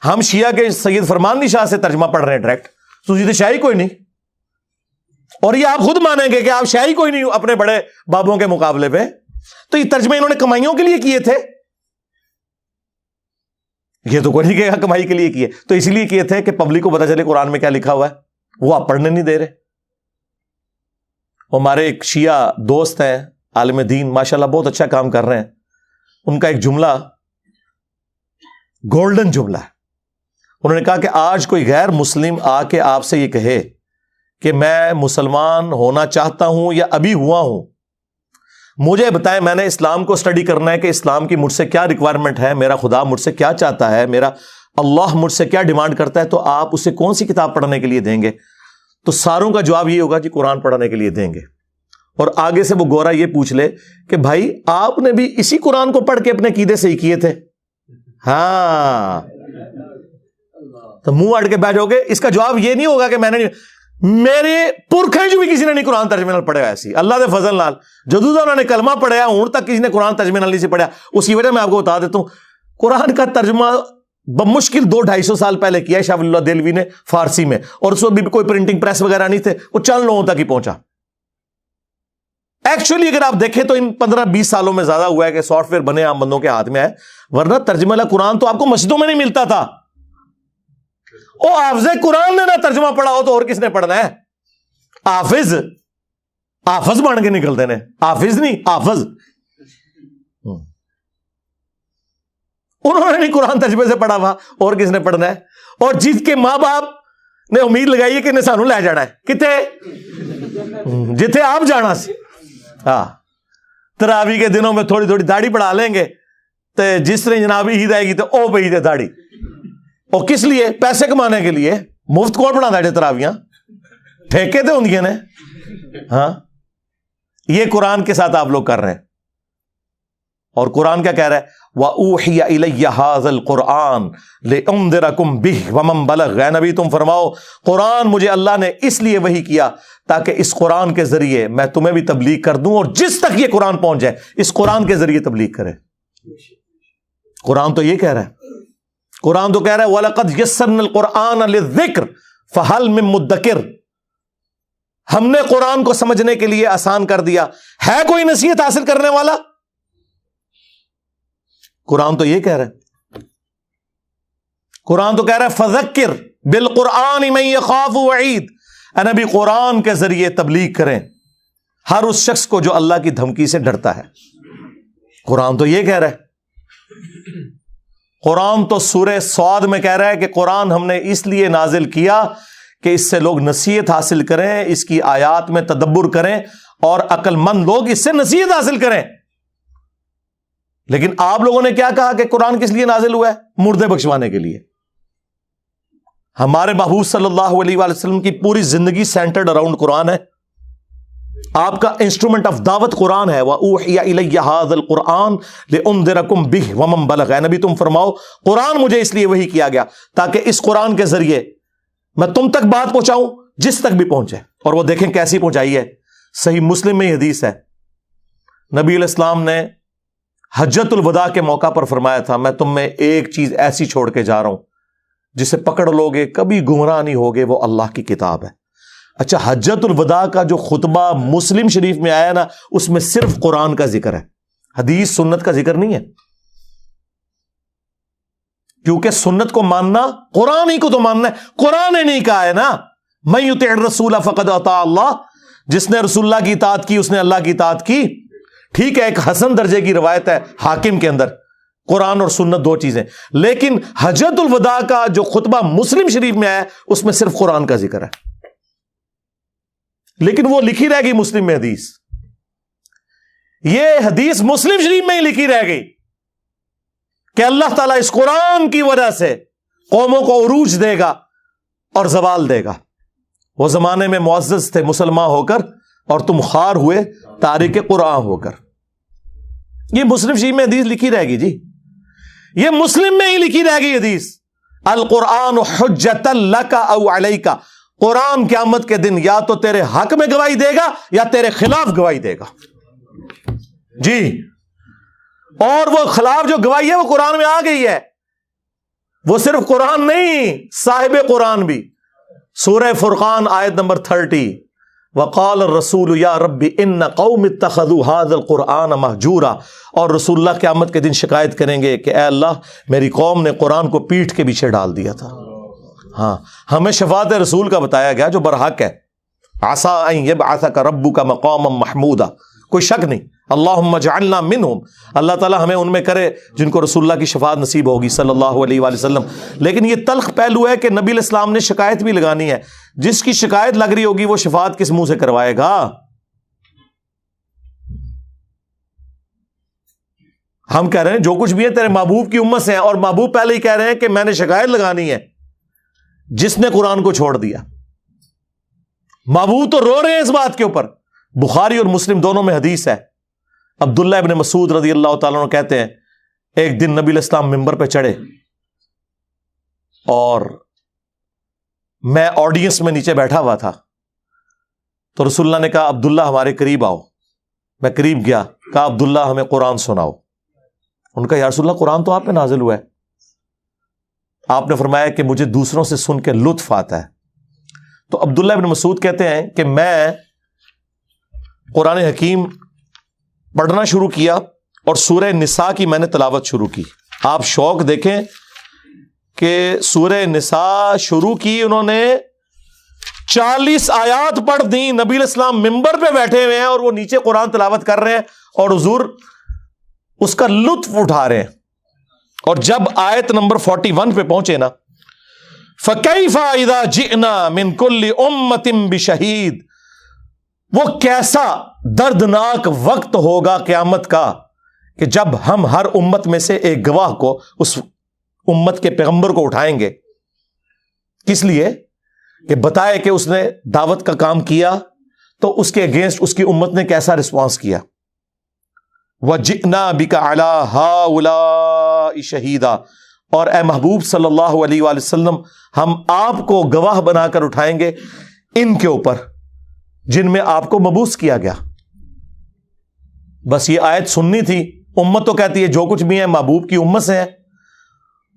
ہم شیعہ کے سید فرمان شاہ سے ترجمہ پڑھ رہے ہیں ڈائریکٹ. تو یہ شاہی کوئی نہیں. اور یہ آپ خود مانیں گے کہ آپ شاہی کوئی نہیں اپنے بڑے بابوں کے مقابلے پہ. تو یہ ترجمے انہوں نے کمائیوں کے لیے کیے تھے، یہ تو کوئی نہیں کہے گا کمائی کے لیے کیے. تو اس لیے کیے تھے کہ پبلک کو پتا چلے قرآن میں کیا لکھا ہوا ہے. وہ آپ پڑھنے نہیں دے رہے. ہمارے ایک شیعہ دوست ہیں عالم دین، ماشاءاللہ بہت اچھا کام کر رہے ہیں. ان کا ایک جملہ گولڈن جملہ ہے. انہوں نے کہا کہ آج کوئی غیر مسلم آ کے آپ سے یہ کہے کہ میں مسلمان ہونا چاہتا ہوں یا ابھی ہوا ہوں، مجھے بتائیں میں نے اسلام کو اسٹڈی کرنا ہے کہ اسلام کی مجھ سے کیا ریکوائرمنٹ ہے، میرا خدا مجھ سے کیا چاہتا ہے، میرا اللہ مجھ سے کیا ڈیمانڈ کرتا ہے، تو آپ اسے کون سی کتاب پڑھنے کے لیے دیں گے؟ تو ساروں کا جواب یہ ہوگا جی قرآن پڑھنے کے لیے دیں گے. اور آگے سے وہ گورا یہ پوچھ لے کہ بھائی آپ نے بھی اسی قرآن کو پڑھ کے اپنے عقیدے صحیح کیے تھے؟ ہاں، تو منہ اڑ کے بیٹھ جاؤ گے. اس کا جواب یہ نہیں ہوگا کہ میں نے، میرے پرکھے جو بھی کسی نے نہیں قرآن ترجمے نال پڑھا ایسی اللہ دے فضل نال جدوں انہوں نے کلمہ پڑھیا ہوں تک کسی نے قرآن ترجمے نال نہیں سے پڑھا. اس کی وجہ میں آپ کو بتا دیتا ہوں، قرآن کا ترجمہ بمشکل 200-250 سال پہلے کیا ہے شاہ ولی اللہ دہلوی نے فارسی میں، اور اس وقت بھی کوئی پرنٹنگ پریس وغیرہ نہیں تھے، وہ چند لوگوں تک ہی پہنچا. ایکچولی اگر آپ دیکھیں تو ان 15-20 سالوں میں زیادہ ہوا ہے کہ سافٹ ویئر بنے عام بندوں کے ہاتھ میں ہے، ورنہ ترجمہ قرآن تو آپ کو مسجدوں میں نہیں ملتا تھا. او حافظ قرآن نے نہ ترجمہ پڑھا ہو تو اور کس نے پڑھنا ہے؟ حافظ بن کے نکلتے ہیں، حافظ نہیں حافظ. انہوں نے نہیں قرآن ترجمے سے پڑھا ہوا، اور کس نے پڑھنا ہے؟ اور جس کے ماں باپ نے امید لگائی ہے کہ انہیں سانو لے جانا ہے کتے جتھے آپ جانا سی. ہاں تراوی کے دنوں میں تھوڑی تھوڑی داڑھی بڑھا لیں گے تو جس طرح جناب عید آئے گی تو او پہ عید ہے داڑھی. اور کس لیے؟ پیسے کمانے کے لیے. مفت کون بنا دے تراویاں؟ ٹھیکے تو ہوں نے. ہاں یہ قرآن کے ساتھ آپ لوگ کر رہے ہیں. اور قرآن کیا کہہ رہا ہے؟ وَأُوحِيَ إِلَيَّ هَذَا الْقُرْآنُ لِأُنذِرَكُمْ بِهِ وَمَنْ بَلَغَ. اے نبی تم فرماؤ قرآن مجھے اللہ نے اس لیے وحی کیا تاکہ اس قرآن کے ذریعے میں تمہیں بھی تبلیغ کر دوں، اور جس تک یہ قرآن پہنچ جائے اس قرآن کے ذریعے تبلیغ کرے. قرآن تو یہ کہہ رہا ہے. قرآن تو کہہ رہا ہے وَلَقَدْ يَسَّرْنَا الْقُرْآنَ لِلذِّكْرِ فَهَلْ مِن مُدَّكِرٍ. ہم نے قرآن کو سمجھنے کے لیے آسان کر دیا، ہے کوئی نصیحت حاصل کرنے والا؟ قرآن تو یہ کہہ رہا ہے. قرآن تو کہہ رہا ہے فذکر بالقرآن من یخاف وعید. اے نبی قرآن کے ذریعے تبلیغ کریں ہر اس شخص کو جو اللہ کی دھمکی سے ڈرتا ہے. قرآن تو یہ کہہ رہا ہے. قرآن تو سورہ صاد میں کہہ رہا ہے کہ قرآن ہم نے اس لیے نازل کیا کہ اس سے لوگ نصیحت حاصل کریں، اس کی آیات میں تدبر کریں اور عقل مند لوگ اس سے نصیحت حاصل کریں. لیکن آپ لوگوں نے کیا کہا کہ قرآن کس لیے نازل ہوا ہے؟ مردے بخشوانے کے لیے. ہمارے محبوب صلی اللہ علیہ وآلہ وسلم کی پوری زندگی سینٹرڈ اراؤنڈ قرآن ہے. آپ کا انسٹرومنٹ آف دعوت قرآن ہے. وَأُوحِيَ إِلَيَّ هَذَا الْقُرْآنُ لِأُنذِرَكُمْ بِهِ وَمَنْ بَلَغَ. اے نبی تم فرماؤ قرآن مجھے اس لیے وحی کیا گیا تاکہ اس قرآن کے ذریعے میں تم تک بات پہنچاؤں جس تک بھی پہنچے. اور وہ دیکھیں کیسی پہنچائی ہے. صحیح مسلم میں یہ حدیث ہے، نبی علیہ السلام نے حجت الوداع کے موقع پر فرمایا تھا میں تم میں ایک چیز ایسی چھوڑ کے جا رہا ہوں جسے پکڑ لوگے کبھی گمراہ نہیں ہوگے، وہ اللہ کی کتاب ہے. اچھا حجت الوداع کا جو خطبہ مسلم شریف میں آیا نا اس میں صرف قرآن کا ذکر ہے، حدیث سنت کا ذکر نہیں ہے. کیونکہ سنت کو ماننا قرآن ہی کو تو ماننا ہے. قرآن نے نہیں کہا ہے نا من یطع الرسول فقد اطاع اللہ. جس نے رسول اللہ کی اطاعت کی اس نے اللہ کی اطاعت کی. ٹھیک ہے ایک حسن درجے کی روایت ہے حاکم کے اندر، قرآن اور سنت دو چیزیں. لیکن حجت الوداع کا جو خطبہ مسلم شریف میں آیا اس میں صرف قرآن کا ذکر ہے. لیکن وہ لکھی رہ گئی مسلم میں حدیث. یہ حدیث مسلم شریف میں ہی لکھی رہ گئی کہ اللہ تعالیٰ اس قرآن کی وجہ سے قوموں کو عروج دے گا اور زوال دے گا. وہ زمانے میں معزز تھے مسلمان ہو کر اور تم خوار ہوئے تارک قرآن ہو کر. یہ مسلم شریف میں حدیث لکھی رہ گئی جی. یہ مسلم میں ہی لکھی رہ گئی حدیث. القرآن حجت لک او علیک. قرآن قیامت کے دن یا تو تیرے حق میں گواہی دے گا یا تیرے خلاف گواہی دے گا جی. اور وہ خلاف جو گواہی ہے وہ قرآن میں آ گئی ہے. وہ صرف قرآن نہیں، صاحب قرآن بھی. سورہ فرقان آیت نمبر 30 وقال الرسول یا رب ان قوم اتخذوا هذا القرآن مہجورا. اور رسول اللہ قیامت کے دن شکایت کریں گے کہ اے اللہ میری قوم نے قرآن کو پیٹھ کے پیچھے ڈال دیا تھا. ہاں ہمیں شفاعت رسول کا بتایا گیا جو برحق ہے. عسیٰ ان یبعثک ربک مقاما محمودا. کوئی شک نہیں. اللہم اجعلنا منہم. اللہ تعالیٰ ہمیں ان میں کرے جن کو رسول اللہ کی شفاعت نصیب ہوگی صلی اللہ علیہ وآلہ وسلم. لیکن یہ تلخ پہلو ہے کہ نبی علیہ السلام نے شکایت بھی لگانی ہے. جس کی شکایت لگ رہی ہوگی وہ شفاعت کس منہ سے کروائے گا؟ ہم کہہ رہے ہیں جو کچھ بھی ہے تیرے محبوب کی امت سے ہے، اور محبوب پہلے ہی کہہ رہے ہیں کہ میں نے شکایت لگانی ہے جس نے قرآن کو چھوڑ دیا. محبوب تو رو رہے ہیں اس بات کے اوپر. بخاری اور مسلم دونوں میں حدیث ہے. عبداللہ ابن مسعود رضی اللہ تعالیٰ عنہ کہتے ہیں ایک دن نبی علیہ السلام ممبر پہ چڑھے اور میں آڈینس میں نیچے بیٹھا ہوا تھا. تو رسول اللہ نے کہا عبداللہ ہمارے قریب آؤ. میں قریب گیا. کہا عبداللہ ہمیں قرآن سناؤ. ان کا یا رسول اللہ قرآن تو آپ پہ نازل ہوا ہے. آپ نے فرمایا کہ مجھے دوسروں سے سن کے لطف آتا ہے. تو عبداللہ ابن مسعود کہتے ہیں کہ میں قرآن حکیم پڑھنا شروع کیا اور سورہ نساء کی میں نے تلاوت شروع کی. آپ شوق دیکھیں کہ سورہ نساء شروع کی انہوں نے 40 آیات پڑھ دی. نبی علیہ السلام ممبر پہ بیٹھے ہوئے ہیں اور وہ نیچے قرآن تلاوت کر رہے ہیں اور حضور اس کا لطف اٹھا رہے ہیں. اور جب آیت نمبر 41 پہ پہنچے نا, فَكَيْفَ إِذَا جِئْنَا مِن كُلِّ أُمَّةٍ بِشَهِيدٍ, وہ کیسا دردناک وقت ہوگا قیامت کا کہ جب ہم ہر امت میں سے ایک گواہ کو, اس امت کے پیغمبر کو اٹھائیں گے. کس لیے؟ کہ بتائے کہ اس نے دعوت کا کام کیا تو اس کے اگینسٹ اس کی امت نے کیسا رسپانس کیا. وَجِئْنَا بِكَ عَلَىٰ هَٰؤُلَاءِ شَهِيدًا, اور اے محبوب صلی اللہ علیہ وآلہ وسلم ہم آپ کو گواہ بنا کر اٹھائیں گے ان کے اوپر جن میں آپ کو مبعوث کیا گیا. بس یہ آیت سننی تھی. امت تو کہتی ہے جو کچھ بھی ہے محبوب کی امت سے ہے,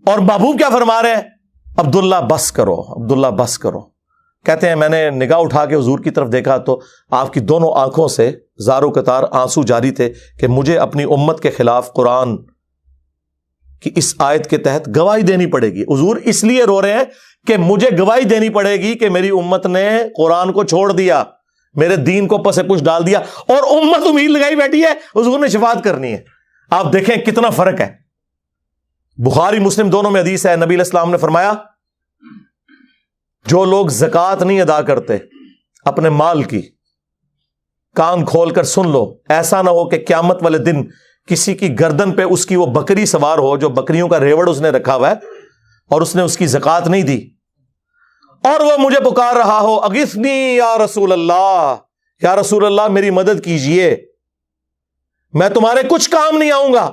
اور محبوب کیا فرما رہے ہیں؟ عبداللہ بس کرو, عبداللہ بس کرو. کہتے ہیں میں نے نگاہ اٹھا کے حضور کی طرف دیکھا تو آپ کی دونوں آنکھوں سے زارو قطار آنسو جاری تھے کہ مجھے اپنی امت کے خلاف قرآن کی اس آیت کے تحت گواہی دینی پڑے گی. حضور اس لیے رو رہے ہیں کہ مجھے گواہی دینی پڑے گی کہ میری امت نے قرآن کو چھوڑ دیا, میرے دین کو پس پش ڈال دیا, اور امت امید لگائی بیٹھی ہے حضور نے شفاعت کرنی ہے. آپ دیکھیں کتنا فرق ہے. بخاری مسلم دونوں میں حدیث ہے, نبی علیہ السلام نے فرمایا جو لوگ زکوٰۃ نہیں ادا کرتے اپنے مال کی, کان کھول کر سن لو, ایسا نہ ہو کہ قیامت والے دن کسی کی گردن پہ اس کی وہ بکری سوار ہو جو بکریوں کا ریوڑ اس نے رکھا ہوا ہے اور اس نے اس کی زکوٰۃ نہیں دی, اور وہ مجھے پکار رہا ہو اغثنی یا رسول اللہ, یا رسول اللہ میری مدد کیجئے, میں تمہارے کچھ کام نہیں آؤں گا,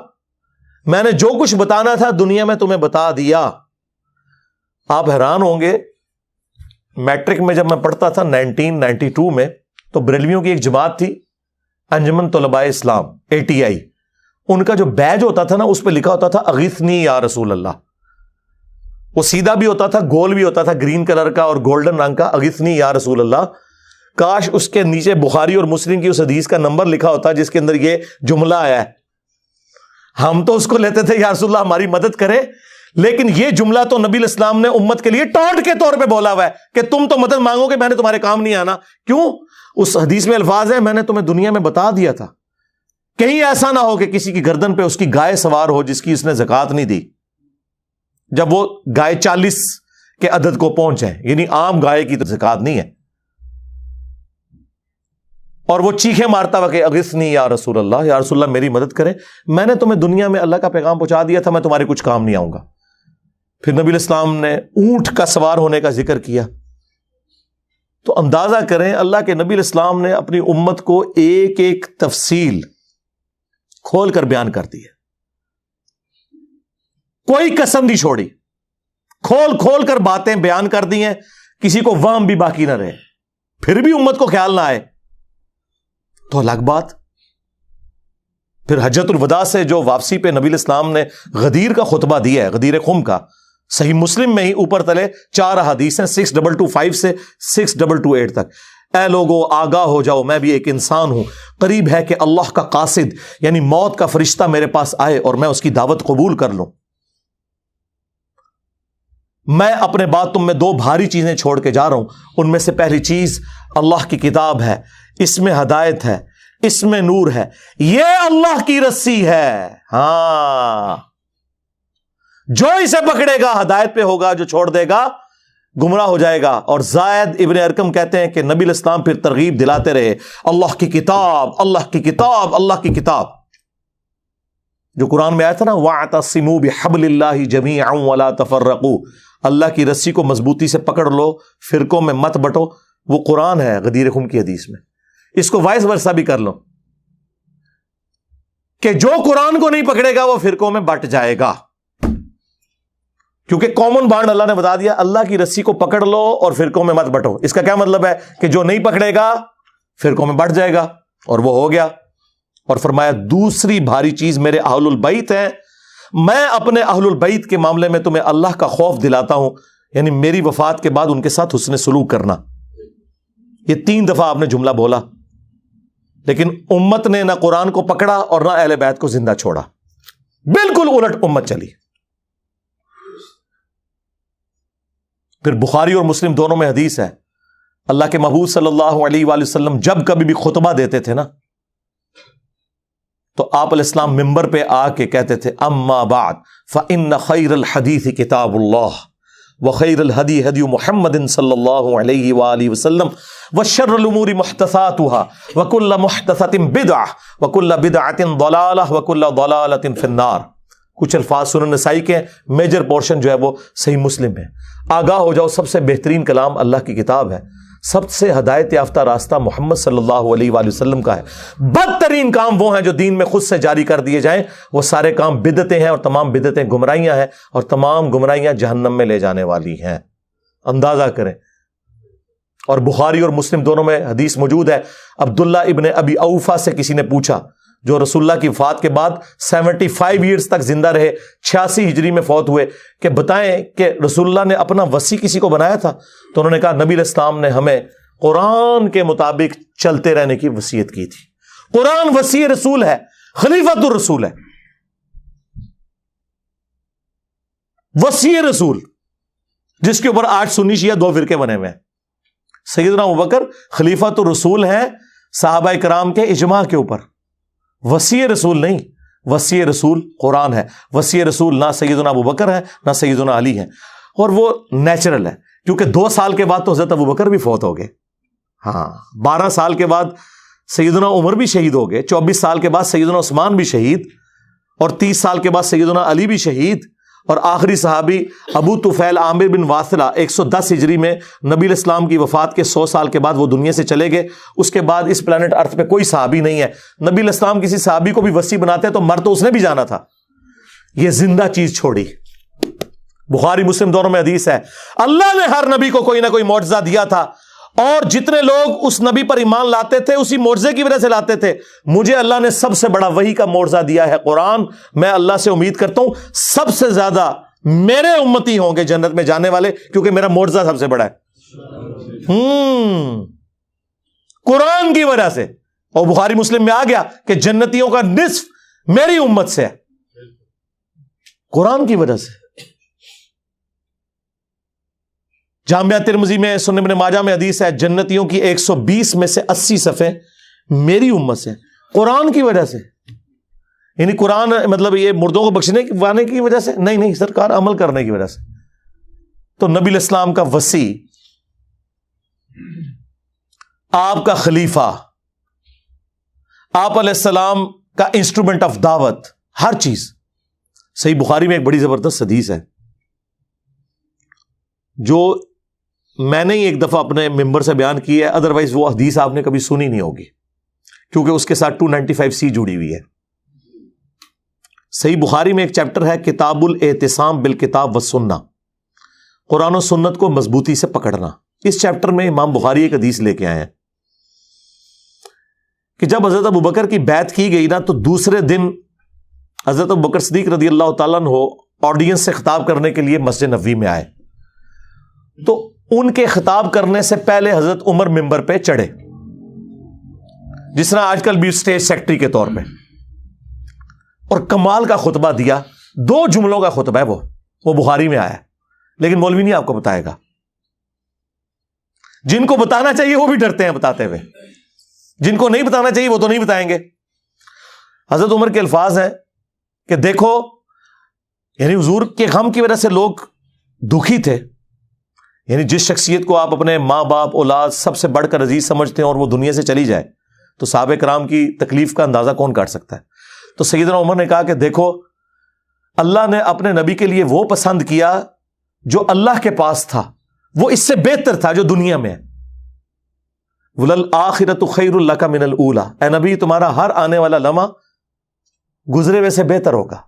میں نے جو کچھ بتانا تھا دنیا میں تمہیں بتا دیا. آپ حیران ہوں گے, میٹرک میں جب میں پڑھتا تھا 1992 میں, تو بریلویوں کی ایک جماعت تھی انجمن طلباء اسلام ATI, ان کا جو بیج ہوتا تھا نا اس پہ لکھا ہوتا تھا اغثنی یا رسول اللہ. وہ سیدھا بھی ہوتا تھا, گول بھی ہوتا تھا, گرین کلر کا اور گولڈن رنگ کا, اغثنی یا رسول اللہ. کاش اس کے نیچے بخاری اور مسلم کی اس حدیث کا نمبر لکھا ہوتا جس کے اندر یہ جملہ آیا ہے. ہم تو اس کو لیتے تھے یا رسول اللہ ہماری مدد کرے, لیکن یہ جملہ تو نبی علیہ السلام نے امت کے لیے ٹونٹ کے طور پہ بولا ہوا ہے کہ تم تو مدد مانگو گے, میں نے تمہارے کام نہیں آنا. کیوں؟ اس حدیث میں الفاظ ہے میں نے تمہیں دنیا میں بتا دیا تھا, کہیں ایسا نہ ہو کہ کسی کی گردن پہ اس کی گائے سوار ہو جس کی اس نے زکوٰۃ نہیں دی, جب وہ گائے 40 کے عدد کو پہنچ جائے, یعنی عام گائے کی زکوٰۃ نہیں ہے, اور وہ چیخیں مارتا ہوا کہ اغثنی یا رسول اللہ, یا رسول اللہ میری مدد کرے, میں نے تمہیں دنیا میں اللہ کا پیغام پہنچا دیا تھا, میں تمہارے کچھ کام نہیں آؤں گا. پھر نبی علیہ السلام نے اونٹ کا سوار ہونے کا ذکر کیا. تو اندازہ کریں اللہ کے نبی علیہ السلام نے اپنی امت کو ایک ایک تفصیل کھول کر بیان کر دی ہے, کوئی قسم نہیں چھوڑی, کھول کھول کر باتیں بیان کر دی ہیں, کسی کو وہم بھی باقی نہ رہے. پھر بھی امت کو خیال نہ آئے تو الگ بات. پھر حجۃ الوداع سے جو واپسی پہ نبی علیہ السلام نے غدیر کا خطبہ دیا ہے, غدیر خم کا, صحیح مسلم میں ہی اوپر تلے 4 احادیث ہیں 6225 سے 6228 تک. اے لوگو آگاہ ہو جاؤ, میں بھی ایک انسان ہوں, قریب ہے کہ اللہ کا قاصد یعنی موت کا فرشتہ میرے پاس آئے اور میں اس کی دعوت قبول کر لوں. میں اپنے بعد تم میں 2 بھاری چیزیں چھوڑ کے جا رہا ہوں, ان میں سے پہلی چیز اللہ کی کتاب ہے, اس میں ہدایت ہے, اس میں نور ہے, یہ اللہ کی رسی ہے. ہاں, جو اسے پکڑے گا ہدایت پہ ہوگا, جو چھوڑ دے گا گمراہ ہو جائے گا. اور زائد ابن ارقم کہتے ہیں کہ نبی علیہ السلام پھر ترغیب دلاتے رہے, اللہ کی کتاب, اللہ کی کتاب, اللہ کی کتاب. جو قرآن میں آیا تھا نا وَاعْتَصِمُوا بِحَبْلِ اللَّهِ جَمِيعًا وَلَا تَفَرَّقُوا, اللہ کی رسی کو مضبوطی سے پکڑ لو, فرقوں میں مت بٹو. وہ قرآن ہے غدیر خم کی حدیث میں. اس کو وائس ورثہ بھی کر لو کہ جو قرآن کو نہیں پکڑے گا وہ فرقوں میں بٹ جائے گا, کیونکہ کامن بانڈ اللہ نے بتا دیا, اللہ کی رسی کو پکڑ لو اور فرقوں میں مت بٹو. اس کا کیا مطلب ہے کہ جو نہیں پکڑے گا فرقوں میں بٹ جائے گا, اور وہ ہو گیا. اور فرمایا دوسری بھاری چیز میرے اہل البیت ہیں, میں اپنے اہل البیت کے معاملے میں تمہیں اللہ کا خوف دلاتا ہوں, یعنی میری وفات کے بعد ان کے ساتھ حسن سلوک کرنا. یہ 3 دفعہ آپ نے جملہ بولا. لیکن امت نے نہ قرآن کو پکڑا اور نہ اہل بیت کو زندہ چھوڑا، بالکل الٹ امت چلی۔ پھر بخاری اور مسلم دونوں میں حدیث ہے، اللہ کے محبوب صلی اللہ علیہ وآلہ وسلم جب کبھی بھی خطبہ دیتے تھے نا تو آپ علیہ السلام ممبر پہ آ کے کہتے تھے اما بعد فإن خیر الحدیث کتاب اللہ وخیر الہدی ہدی محمد صلی اللہ علیہ وآلہ وسلم وشر الامور محدثاتها وکل محدثۃ بدعہ وکل بدعۃ ضلالہ وکل ضلالۃ فی النار۔ کچھ الفاظ سنن نسائی کے، میجر پورشن جو ہے وہ صحیح مسلم ہے۔ آگاہ ہو جاؤ، سب سے بہترین کلام اللہ کی کتاب ہے، سب سے ہدایت یافتہ راستہ محمد صلی اللہ علیہ وآلہ وسلم کا ہے۔ بدترین کام وہ ہیں جو دین میں خود سے جاری کر دیے جائیں، وہ سارے کام بدعتیں ہیں، اور تمام بدعتیں گمراہیاں ہیں، اور تمام گمراہیاں جہنم میں لے جانے والی ہیں۔ اندازہ کریں۔ اور بخاری اور مسلم دونوں میں حدیث موجود ہے، عبداللہ ابن ابی اوفا سے کسی نے پوچھا، جو رسول اللہ کی وفات کے بعد 75 ایئرز تک زندہ رہے، 86 ہجری میں فوت ہوئے، کہ بتائیں کہ رسول اللہ نے اپنا وصی کسی کو بنایا تھا؟ تو انہوں نے کہا نبی علیہ السلام نے ہمیں قرآن کے مطابق چلتے رہنے کی وصیت کی تھی۔ قرآن وصی رسول ہے، خلیفۃ الرسول ہے، وصی رسول، جس کے اوپر آج سنی شیعہ دو فرقے بنے ہوئے ہیں۔ سیدنا ابوبکر خلیفۃ الرسول ہیں صحابہ کرام کے اجماع کے اوپر، وصی رسول نہیں، وصی رسول قرآن ہے۔ وصی رسول نہ سیدنا ابوبکر ہے نہ سیدنا علی ہے، اور وہ نیچرل ہے، کیونکہ 2 سال کے بعد تو حضرت ابوبکر بھی فوت ہو گئے، ہاں 12 سال کے بعد سیدنا عمر بھی شہید ہو گئے، 24 سال کے بعد سیدنا عثمان بھی شہید، اور 30 سال کے بعد سیدنا علی بھی شہید، اور آخری صحابی ابو طفیل عامر بن واثلہ 110 ہجری میں نبی علیہ السلام کی وفات کے 100 سال کے بعد وہ دنیا سے چلے گئے۔ اس کے بعد اس پلانٹ ارتھ پہ کوئی صحابی نہیں ہے۔ نبی علیہ السلام کسی صحابی کو بھی وصی بناتے تو مر تو اس نے بھی جانا تھا، یہ زندہ چیز چھوڑی۔ بخاری مسلم دونوں میں حدیث ہے، اللہ نے ہر نبی کو کوئی نہ کوئی معجزہ دیا تھا، اور جتنے لوگ اس نبی پر ایمان لاتے تھے اسی معجزے کی وجہ سے لاتے تھے۔ مجھے اللہ نے سب سے بڑا وحی کا معجزہ دیا ہے قرآن۔ میں اللہ سے امید کرتا ہوں سب سے زیادہ میرے امتی ہوں گے جنت میں جانے والے، کیونکہ میرا معجزہ سب سے بڑا ہے قرآن کی وجہ سے۔ اور بخاری مسلم میں آ گیا کہ جنتیوں کا نصف میری امت سے ہے، قرآن کی وجہ سے۔ جامعہ ترمذی میں، سنن ابن ماجہ میں حدیث ہے، جنتیوں کی 120 میں سے 80 صفحے میری امت سے، قرآن کی وجہ سے۔ یعنی قرآن مطلب یہ مردوں کو بخشنے کی وجہ سے نہیں، سرکار عمل کرنے کی وجہ سے۔ تو نبی علیہ السلام کا وصی، آپ کا خلیفہ، آپ علیہ السلام کا انسٹرومنٹ آف دعوت، ہر چیز۔ صحیح بخاری میں ایک بڑی زبردست حدیث ہے جو میں نے ہی ایک دفعہ اپنے ممبر سے بیان کی ہے، ادروائز وہ حدیث آپ نے کبھی سنی نہیں ہوگی، کیونکہ اس کے ساتھ 295C جڑی ہوئی ہے۔ صحیح بخاری میں ایک چیپٹر ہے کتاب الاعتصام بالکتاب والسنہ، قرآن و سنت کو مضبوطی سے پکڑنا۔ اس چیپٹر میں امام بخاری ایک حدیث لے کے آئے ہیں کہ جب حضرت ابوبکر کی بیعت کی گئی نا تو دوسرے دن حضرت ابوبکر صدیق رضی اللہ تعالیٰ عنہ آڈینس سے خطاب کرنے کے لیے مسجد نبوی میں آئے، تو ان کے خطاب کرنے سے پہلے حضرت عمر ممبر پہ چڑھے، جس طرح آج کل بھی اسٹیج سیکٹری کے طور پہ، اور کمال کا خطبہ دیا۔ 2 جملوں کا خطبہ ہے وہ بخاری میں آیا ہے، لیکن مولوی نہیں آپ کو بتائے گا، جن کو بتانا چاہیے وہ بھی ڈرتے ہیں بتاتے ہوئے، جن کو نہیں بتانا چاہیے وہ تو نہیں بتائیں گے۔ حضرت عمر کے الفاظ ہیں کہ دیکھو، یعنی حضور کے غم کی وجہ سے لوگ دکھی تھے، یعنی جس شخصیت کو آپ اپنے ماں باپ اولاد سب سے بڑھ کر عزیز سمجھتے ہیں اور وہ دنیا سے چلی جائے تو صحابہ کرام کی تکلیف کا اندازہ کون کاٹ سکتا ہے۔ تو سیدنا عمر نے کہا کہ دیکھو، اللہ نے اپنے نبی کے لیے وہ پسند کیا جو اللہ کے پاس تھا، وہ اس سے بہتر تھا جو دنیا میں ہے۔ وَلَلْآخِرَةُ خَيْرٌ لَكَ مِنَ الْأُولَىٰ، اے نبی تمہارا ہر آنے والا لمحہ گزرے ہوئے سے بہتر ہوگا۔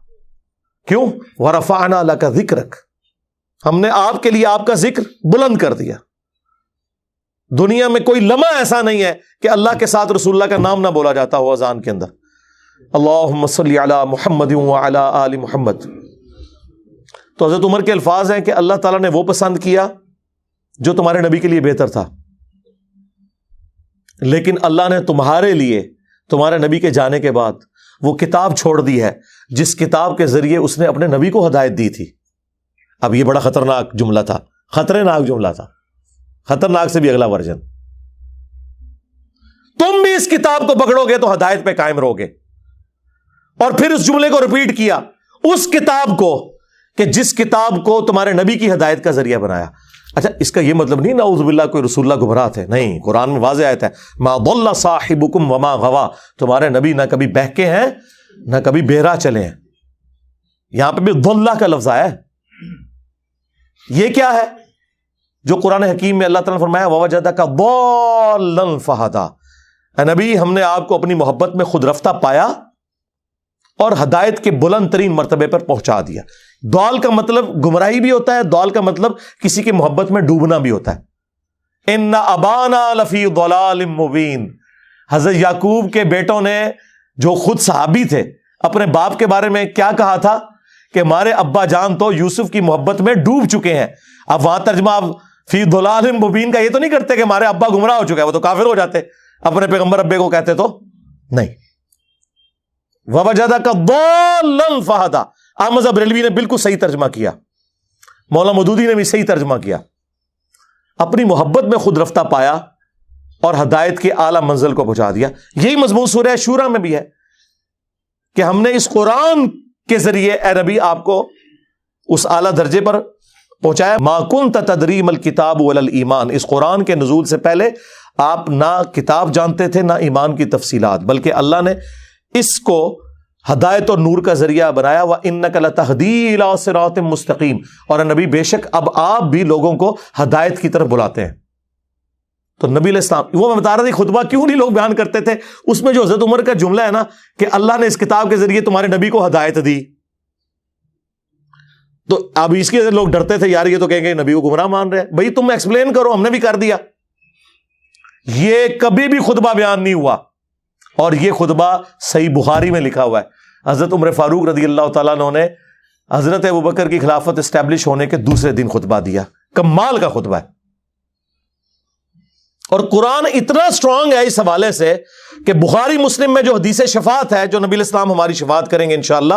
کیوں؟ وَرَفَعْنَا لَكَ ذِكْرَكَ، ہم نے آپ کے لیے آپ کا ذکر بلند کر دیا۔ دنیا میں کوئی لمحہ ایسا نہیں ہے کہ اللہ کے ساتھ رسول اللہ کا نام نہ بولا جاتا ہو اذان کے اندر، اللہم صلی علی محمد وعلی آل محمد۔ تو حضرت عمر کے الفاظ ہیں کہ اللہ تعالیٰ نے وہ پسند کیا جو تمہارے نبی کے لیے بہتر تھا، لیکن اللہ نے تمہارے لیے تمہارے نبی کے جانے کے بعد وہ کتاب چھوڑ دی ہے جس کتاب کے ذریعے اس نے اپنے نبی کو ہدایت دی تھی. اب یہ بڑا خطرناک جملہ تھا, خطرناک جملہ تھا, خطرناک سے بھی اگلا ورژن. تم بھی اس کتاب کو پکڑو گے تو ہدایت پہ قائم رہو گے. اور پھر اس جملے کو ریپیٹ کیا, اس کتاب کو کہ جس کتاب کو تمہارے نبی کی ہدایت کا ذریعہ بنایا. اچھا, اس کا یہ مطلب نہیں نعوذ باللہ کوئی رسول اللہ گمراہ تھے, نہیں. قرآن میں واضح آیت ہے ما ضل صاحبکم وما غوا, تمہارے نبی نہ کبھی بہکے ہیں نہ کبھی بہرا چلے ہیں. یہاں پہ بھی ضلہ کا لفظ آیا ہے. یہ کیا ہے جو قرآن حکیم میں اللہ تعالیٰ نے فرمایا ووجدک ضالا فہدی, اے نبی ہم نے آپ کو اپنی محبت میں خود رفتہ پایا اور ہدایت کے بلند ترین مرتبے پر پہنچا دیا. ضال کا مطلب گمراہی بھی ہوتا ہے, ضال کا مطلب کسی کی محبت میں ڈوبنا بھی ہوتا ہے. ان ابانا لفی ضلال مبین, حضرت یعقوب کے بیٹوں نے جو خود صحابی تھے اپنے باپ کے بارے میں کیا کہا تھا کہ ہمارے ابا جان تو یوسف کی محبت میں ڈوب چکے ہیں. اب وہاں ترجمہ آپ فی ضلال مبین کا یہ تو نہیں کرتے کہ ہمارے ابا گمراہ ہو چکے ہیں, وہ تو کافر ہو جاتے, اپنے پیغمبر ابے کو کہتے تو نہیں. ووجدک ضالا فہدی, احمد بریلوی نے بالکل صحیح ترجمہ کیا, مولانا مودودی نے بھی صحیح ترجمہ کیا. اپنی محبت میں خود رفتہ پایا اور ہدایت کے اعلیٰ منزل کو پہنچا دیا. یہی مضمون سورہ شورا میں بھی ہے کہ ہم نے اس قرآن کے ذریعے اے نبی آپ کو اس اعلیٰ درجے پر پہنچایا. ما کنت تدری ما الکتاب ولا الایمان, اس قرآن کے نزول سے پہلے آپ نہ کتاب جانتے تھے نہ ایمان کی تفصیلات, بلکہ اللہ نے اس کو ہدایت اور نور کا ذریعہ بنایا. وَإِنَّكَ لَتَهْدِي إِلَىٰ صِرَاطٍ مُسْتَقِيمٍ, اور نبی بے شک اب آپ بھی لوگوں کو ہدایت کی طرف بلاتے ہیں. تو نبی علیہ السلام, وہ میں بتا رہا تھا خطبہ کیوں نہیں لوگ بیان کرتے تھے, اس میں جو حضرت عمر کا جملہ ہے نا کہ اللہ نے اس کتاب کے ذریعے تمہارے نبی کو ہدایت دی, تو اب اس کے لوگ ڈرتے تھے یار یہ تو کہیں گے نبی کو گمراہ مان رہے ہیں. بھائی تم ایکسپلین کرو, ہم نے بھی کر دیا. یہ کبھی بھی خطبہ بیان نہیں ہوا, اور یہ خطبہ صحیح بخاری میں لکھا ہوا ہے. حضرت عمر فاروق رضی اللہ تعالیٰ عنہ نے حضرت ابوبکر کی خلافت اسٹیبلش ہونے کے دوسرے دن خطبہ دیا. کمال کا خطبہ ہے. اور قرآن اتنا سٹرونگ ہے اس حوالے سے کہ بخاری مسلم میں جو حدیث شفاعت ہے, جو نبی علیہ السلام ہماری شفاعت کریں گے انشاءاللہ,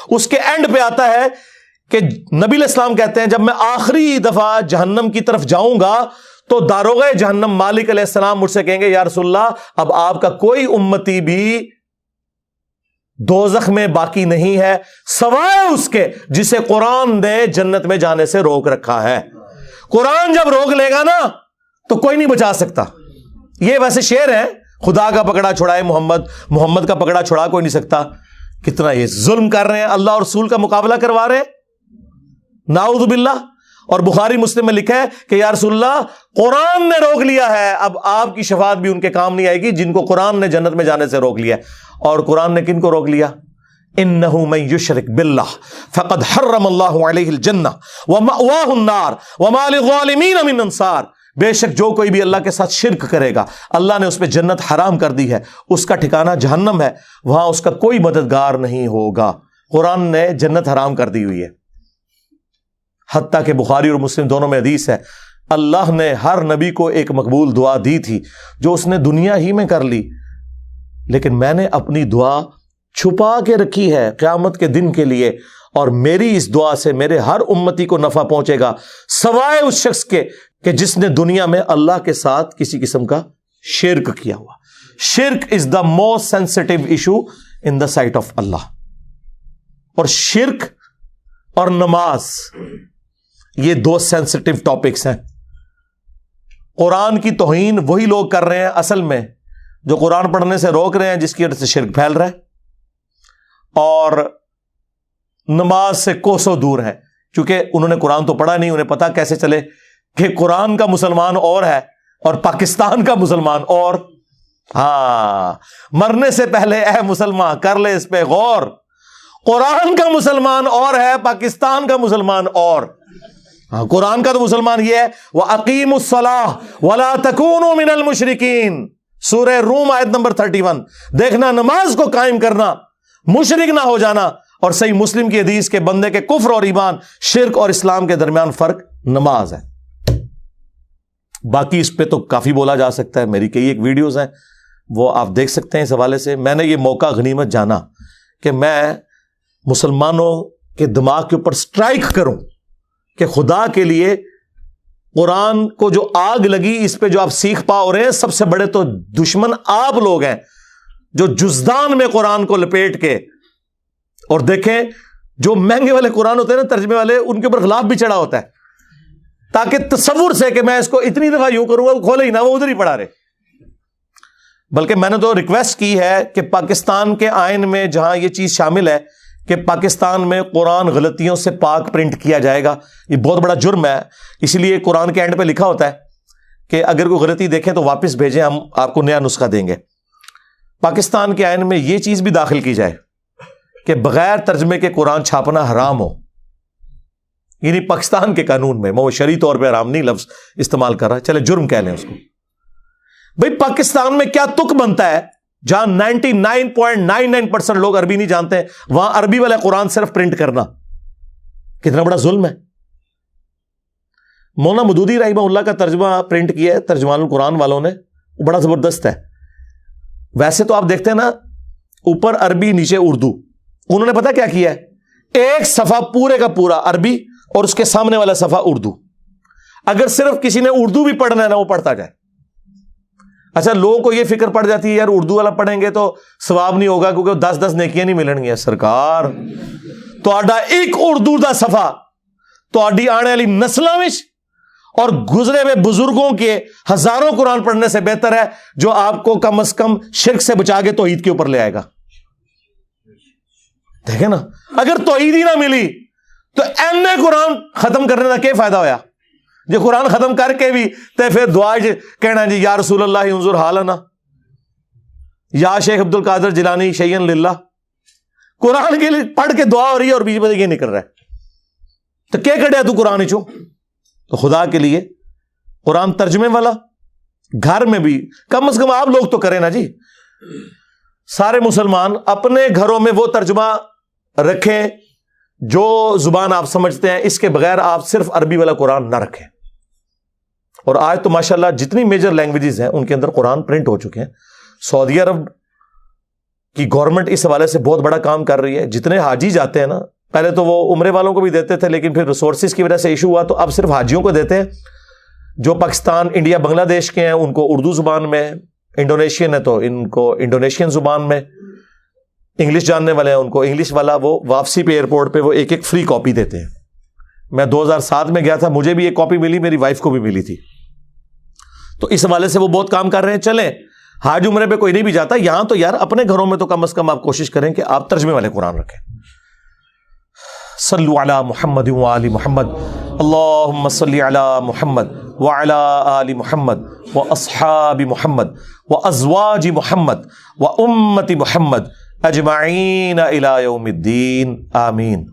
اس کے اینڈ پہ آتا ہے کہ نبی علیہ السلام کہتے ہیں جب میں آخری دفعہ جہنم کی طرف جاؤں گا تو داروغہ جہنم مالک علیہ السلام مجھ سے کہیں گے یا رسول اللہ اب آپ کا کوئی امتی بھی دوزخ میں باقی نہیں ہے سوائے اس کے جسے قرآن نے جنت میں جانے سے روک رکھا ہے. قرآن جب روک لے گا نا تو کوئی نہیں بچا سکتا. یہ ویسے شعر ہے, خدا کا پکڑا چھڑائے محمد کا پکڑا چھڑا کوئی نہیں سکتا. کتنا یہ ظلم کر رہے ہیں, اللہ اور رسول کا مقابلہ کروا رہے ہیں, نعوذ باللہ. اور بخاری مسلم میں لکھا ہے کہ یا رسول اللہ قرآن نے روک لیا ہے, اب آپ کی شفاعت بھی ان کے کام نہیں آئے گی جن کو قرآن نے جنت میں جانے سے روک لیا ہے. اور قرآن نے کن کو روک لیا؟ انہ من یشرک باللہ فقد حرم اللہ علیہ الجنہ ومأواہ النار وما للظالمین من انصار. بے شک جو کوئی بھی اللہ کے ساتھ شرک کرے گا اللہ نے اس پہ جنت حرام کر دی ہے, اس کا ٹھکانہ جہنم ہے, وہاں اس کا کوئی مددگار نہیں ہوگا. قرآن نے جنت حرام کر دی ہوئی ہے. حتیٰ کہ بخاری اور مسلم دونوں میں حدیث ہے اللہ نے ہر نبی کو ایک مقبول دعا دی تھی جو اس نے دنیا ہی میں کر لی, لیکن میں نے اپنی دعا چھپا کے رکھی ہے قیامت کے دن کے لیے, اور میری اس دعا سے میرے ہر امتی کو نفع پہنچے گا سوائے اس شخص کے کہ جس نے دنیا میں اللہ کے ساتھ کسی قسم کا شرک کیا ہوا. شرک is the most sensitive issue in the sight of Allah. اور شرک اور نماز یہ دو سینسٹیو ٹاپکس ہیں. قرآن کی توہین وہی لوگ کر رہے ہیں اصل میں جو قرآن پڑھنے سے روک رہے ہیں, جس کی وجہ سے شرک پھیل رہا ہے, اور نماز سے کوسوں دور ہے کیونکہ انہوں نے قرآن تو پڑھا نہیں. انہیں پتا کیسے چلے کہ قرآن کا مسلمان اور ہے اور پاکستان کا مسلمان اور. ہاں, مرنے سے پہلے اے مسلمان کر لے اس پہ غور, قرآن کا مسلمان اور ہے, پاکستان کا مسلمان اور. ہاں, قرآن کا تو مسلمان یہ ہے وَأَقِيمُوا الصَّلَاةَ وَلَا تَكُونُوا مِنَ الْمُشْرِكِينَ, سورہ روم آیت نمبر 31. دیکھنا نماز کو قائم کرنا, مشرک نہ ہو جانا. اور صحیح مسلم کی حدیث کے بندے کے کفر اور ایمان, شرک اور اسلام کے درمیان فرق نماز ہے. باقی اس پہ تو کافی بولا جا سکتا ہے, میری کئی ایک ویڈیوز ہیں وہ آپ دیکھ سکتے ہیں اس حوالے سے. میں نے یہ موقع غنیمت جانا کہ میں مسلمانوں کے دماغ کے اوپر سٹرائک کروں کہ خدا کے لیے قرآن کو جو آگ لگی اس پہ جو آپ سیکھ پا رہے ہیں، سب سے بڑے تو دشمن آپ لوگ ہیں جو جزدان میں قرآن کو لپیٹ کے. اور دیکھیں جو مہنگے والے قرآن ہوتے ہیں نا ترجمے والے، ان کے اوپر غلاف بھی چڑھا ہوتا ہے تاکہ تصور سے کہ میں اس کو اتنی دفعہ یوں کروں گا وہ کھولے ہی نہ، وہ ادھر ہی پڑھا رہے. بلکہ میں نے تو ریکویسٹ کی ہے کہ پاکستان کے آئین میں جہاں یہ چیز شامل ہے کہ پاکستان میں قرآن غلطیوں سے پاک پرنٹ کیا جائے گا. یہ بہت بڑا جرم ہے، اسی لیے قرآن کے اینڈ پہ لکھا ہوتا ہے کہ اگر کوئی غلطی دیکھیں تو واپس بھیجیں، ہم آپ کو نیا نسخہ دیں گے. پاکستان کے آئین میں یہ چیز بھی داخل کی جائے کہ بغیر ترجمے کے قرآن چھاپنا حرام ہو. یعنی پاکستان کے قانون میں، وہ شرعی طور پہ حرام نہیں لفظ استعمال کر رہا، چلے جرم کہہ لیں اس کو. بھئی پاکستان میں کیا تک بنتا ہے جہاں 99.99% لوگ عربی نہیں جانتے، وہاں عربی والا قرآن صرف پرنٹ کرنا کتنا بڑا ظلم ہے. مولانا مودودی رحمہ اللہ کا ترجمہ پرنٹ کیا ہے ترجمان القرآن والوں نے، وہ بڑا زبردست ہے. ویسے تو آپ دیکھتے ہیں نا اوپر عربی نیچے اردو، انہوں نے پتا کیا کیا ہے، ایک صفحہ پورے کا پورا عربی اور اس کے سامنے والا صفحہ اردو. اگر صرف کسی نے اردو بھی پڑھنا ہے نا وہ پڑھتا جائے. اچھا لوگوں کو یہ فکر پڑ جاتی ہے یار اردو والا پڑھیں گے تو ثواب نہیں ہوگا کیونکہ 10 نیکیاں نہیں ملن گیا. سرکار تو ایک اردو دا صفحہ تو آنے والی نسلوں میں اور گزرے ہوئے بزرگوں کے ہزاروں قرآن پڑھنے سے بہتر ہے جو آپ کو کم از کم شرک سے بچا کے توحید کے اوپر لے آئے گا. دیکھیں نا اگر توحید ہی نہ ملی تو ایم قرآن ختم کرنے کا کیا فائدہ ہویا؟ جو قرآن ختم کر کے بھی تے پھر دعا کہنا جی یا رسول اللہ انظر حالنا، یا شیخ عبد القادر جیلانی شیئن للہ. قرآن کے لیے پڑھ کے دعا ہو رہی ہے اور بیچ میں یہ نہیں کر رہا ہے تو کیا کڑیا تو قرآن چوں. تو خدا کے لیے قرآن ترجمے والا گھر میں بھی کم از کم آپ لوگ تو کریں نا جی. سارے مسلمان اپنے گھروں میں وہ ترجمہ رکھیں جو زبان آپ سمجھتے ہیں، اس کے بغیر آپ صرف عربی والا قرآن نہ رکھیں. اور آج تو ماشاءاللہ جتنی میجر لینگویجز ہیں ان کے اندر قرآن پرنٹ ہو چکے ہیں. سعودی عرب کی گورنمنٹ اس حوالے سے بہت بڑا کام کر رہی ہے. جتنے حاجی جاتے ہیں نا، پہلے تو وہ عمرے والوں کو بھی دیتے تھے لیکن پھر ریسورسز کی وجہ سے ایشو ہوا تو اب صرف حاجیوں کو دیتے ہیں. جو پاکستان، انڈیا، بنگلہ دیش کے ہیں ان کو اردو زبان میں، انڈونیشین ہے تو ان کو انڈونیشین زبان میں، انگلش جاننے والے ہیں ان کو انگلش والا. وہ واپسی پہ ایئرپورٹ پہ وہ ایک فری کاپی دیتے ہیں. میں 2007 میں گیا تھا، مجھے بھی ایک کاپی ملی، میری وائف کو بھی ملی تھی. تو اس حوالے سے وہ بہت کام کر رہے ہیں. چلیں حاج عمرے پہ کوئی نہیں بھی جاتا، یہاں تو یار اپنے گھروں میں تو کم از کم آپ کوشش کریں کہ آپ ترجمے والے قرآن رکھیں. صلو علی محمد وآل محمد، اللہم صلی علی محمد وعلی آل محمد واصحاب محمد وازواج محمد وامت محمد اجمعین الی یوم الدین، آمین.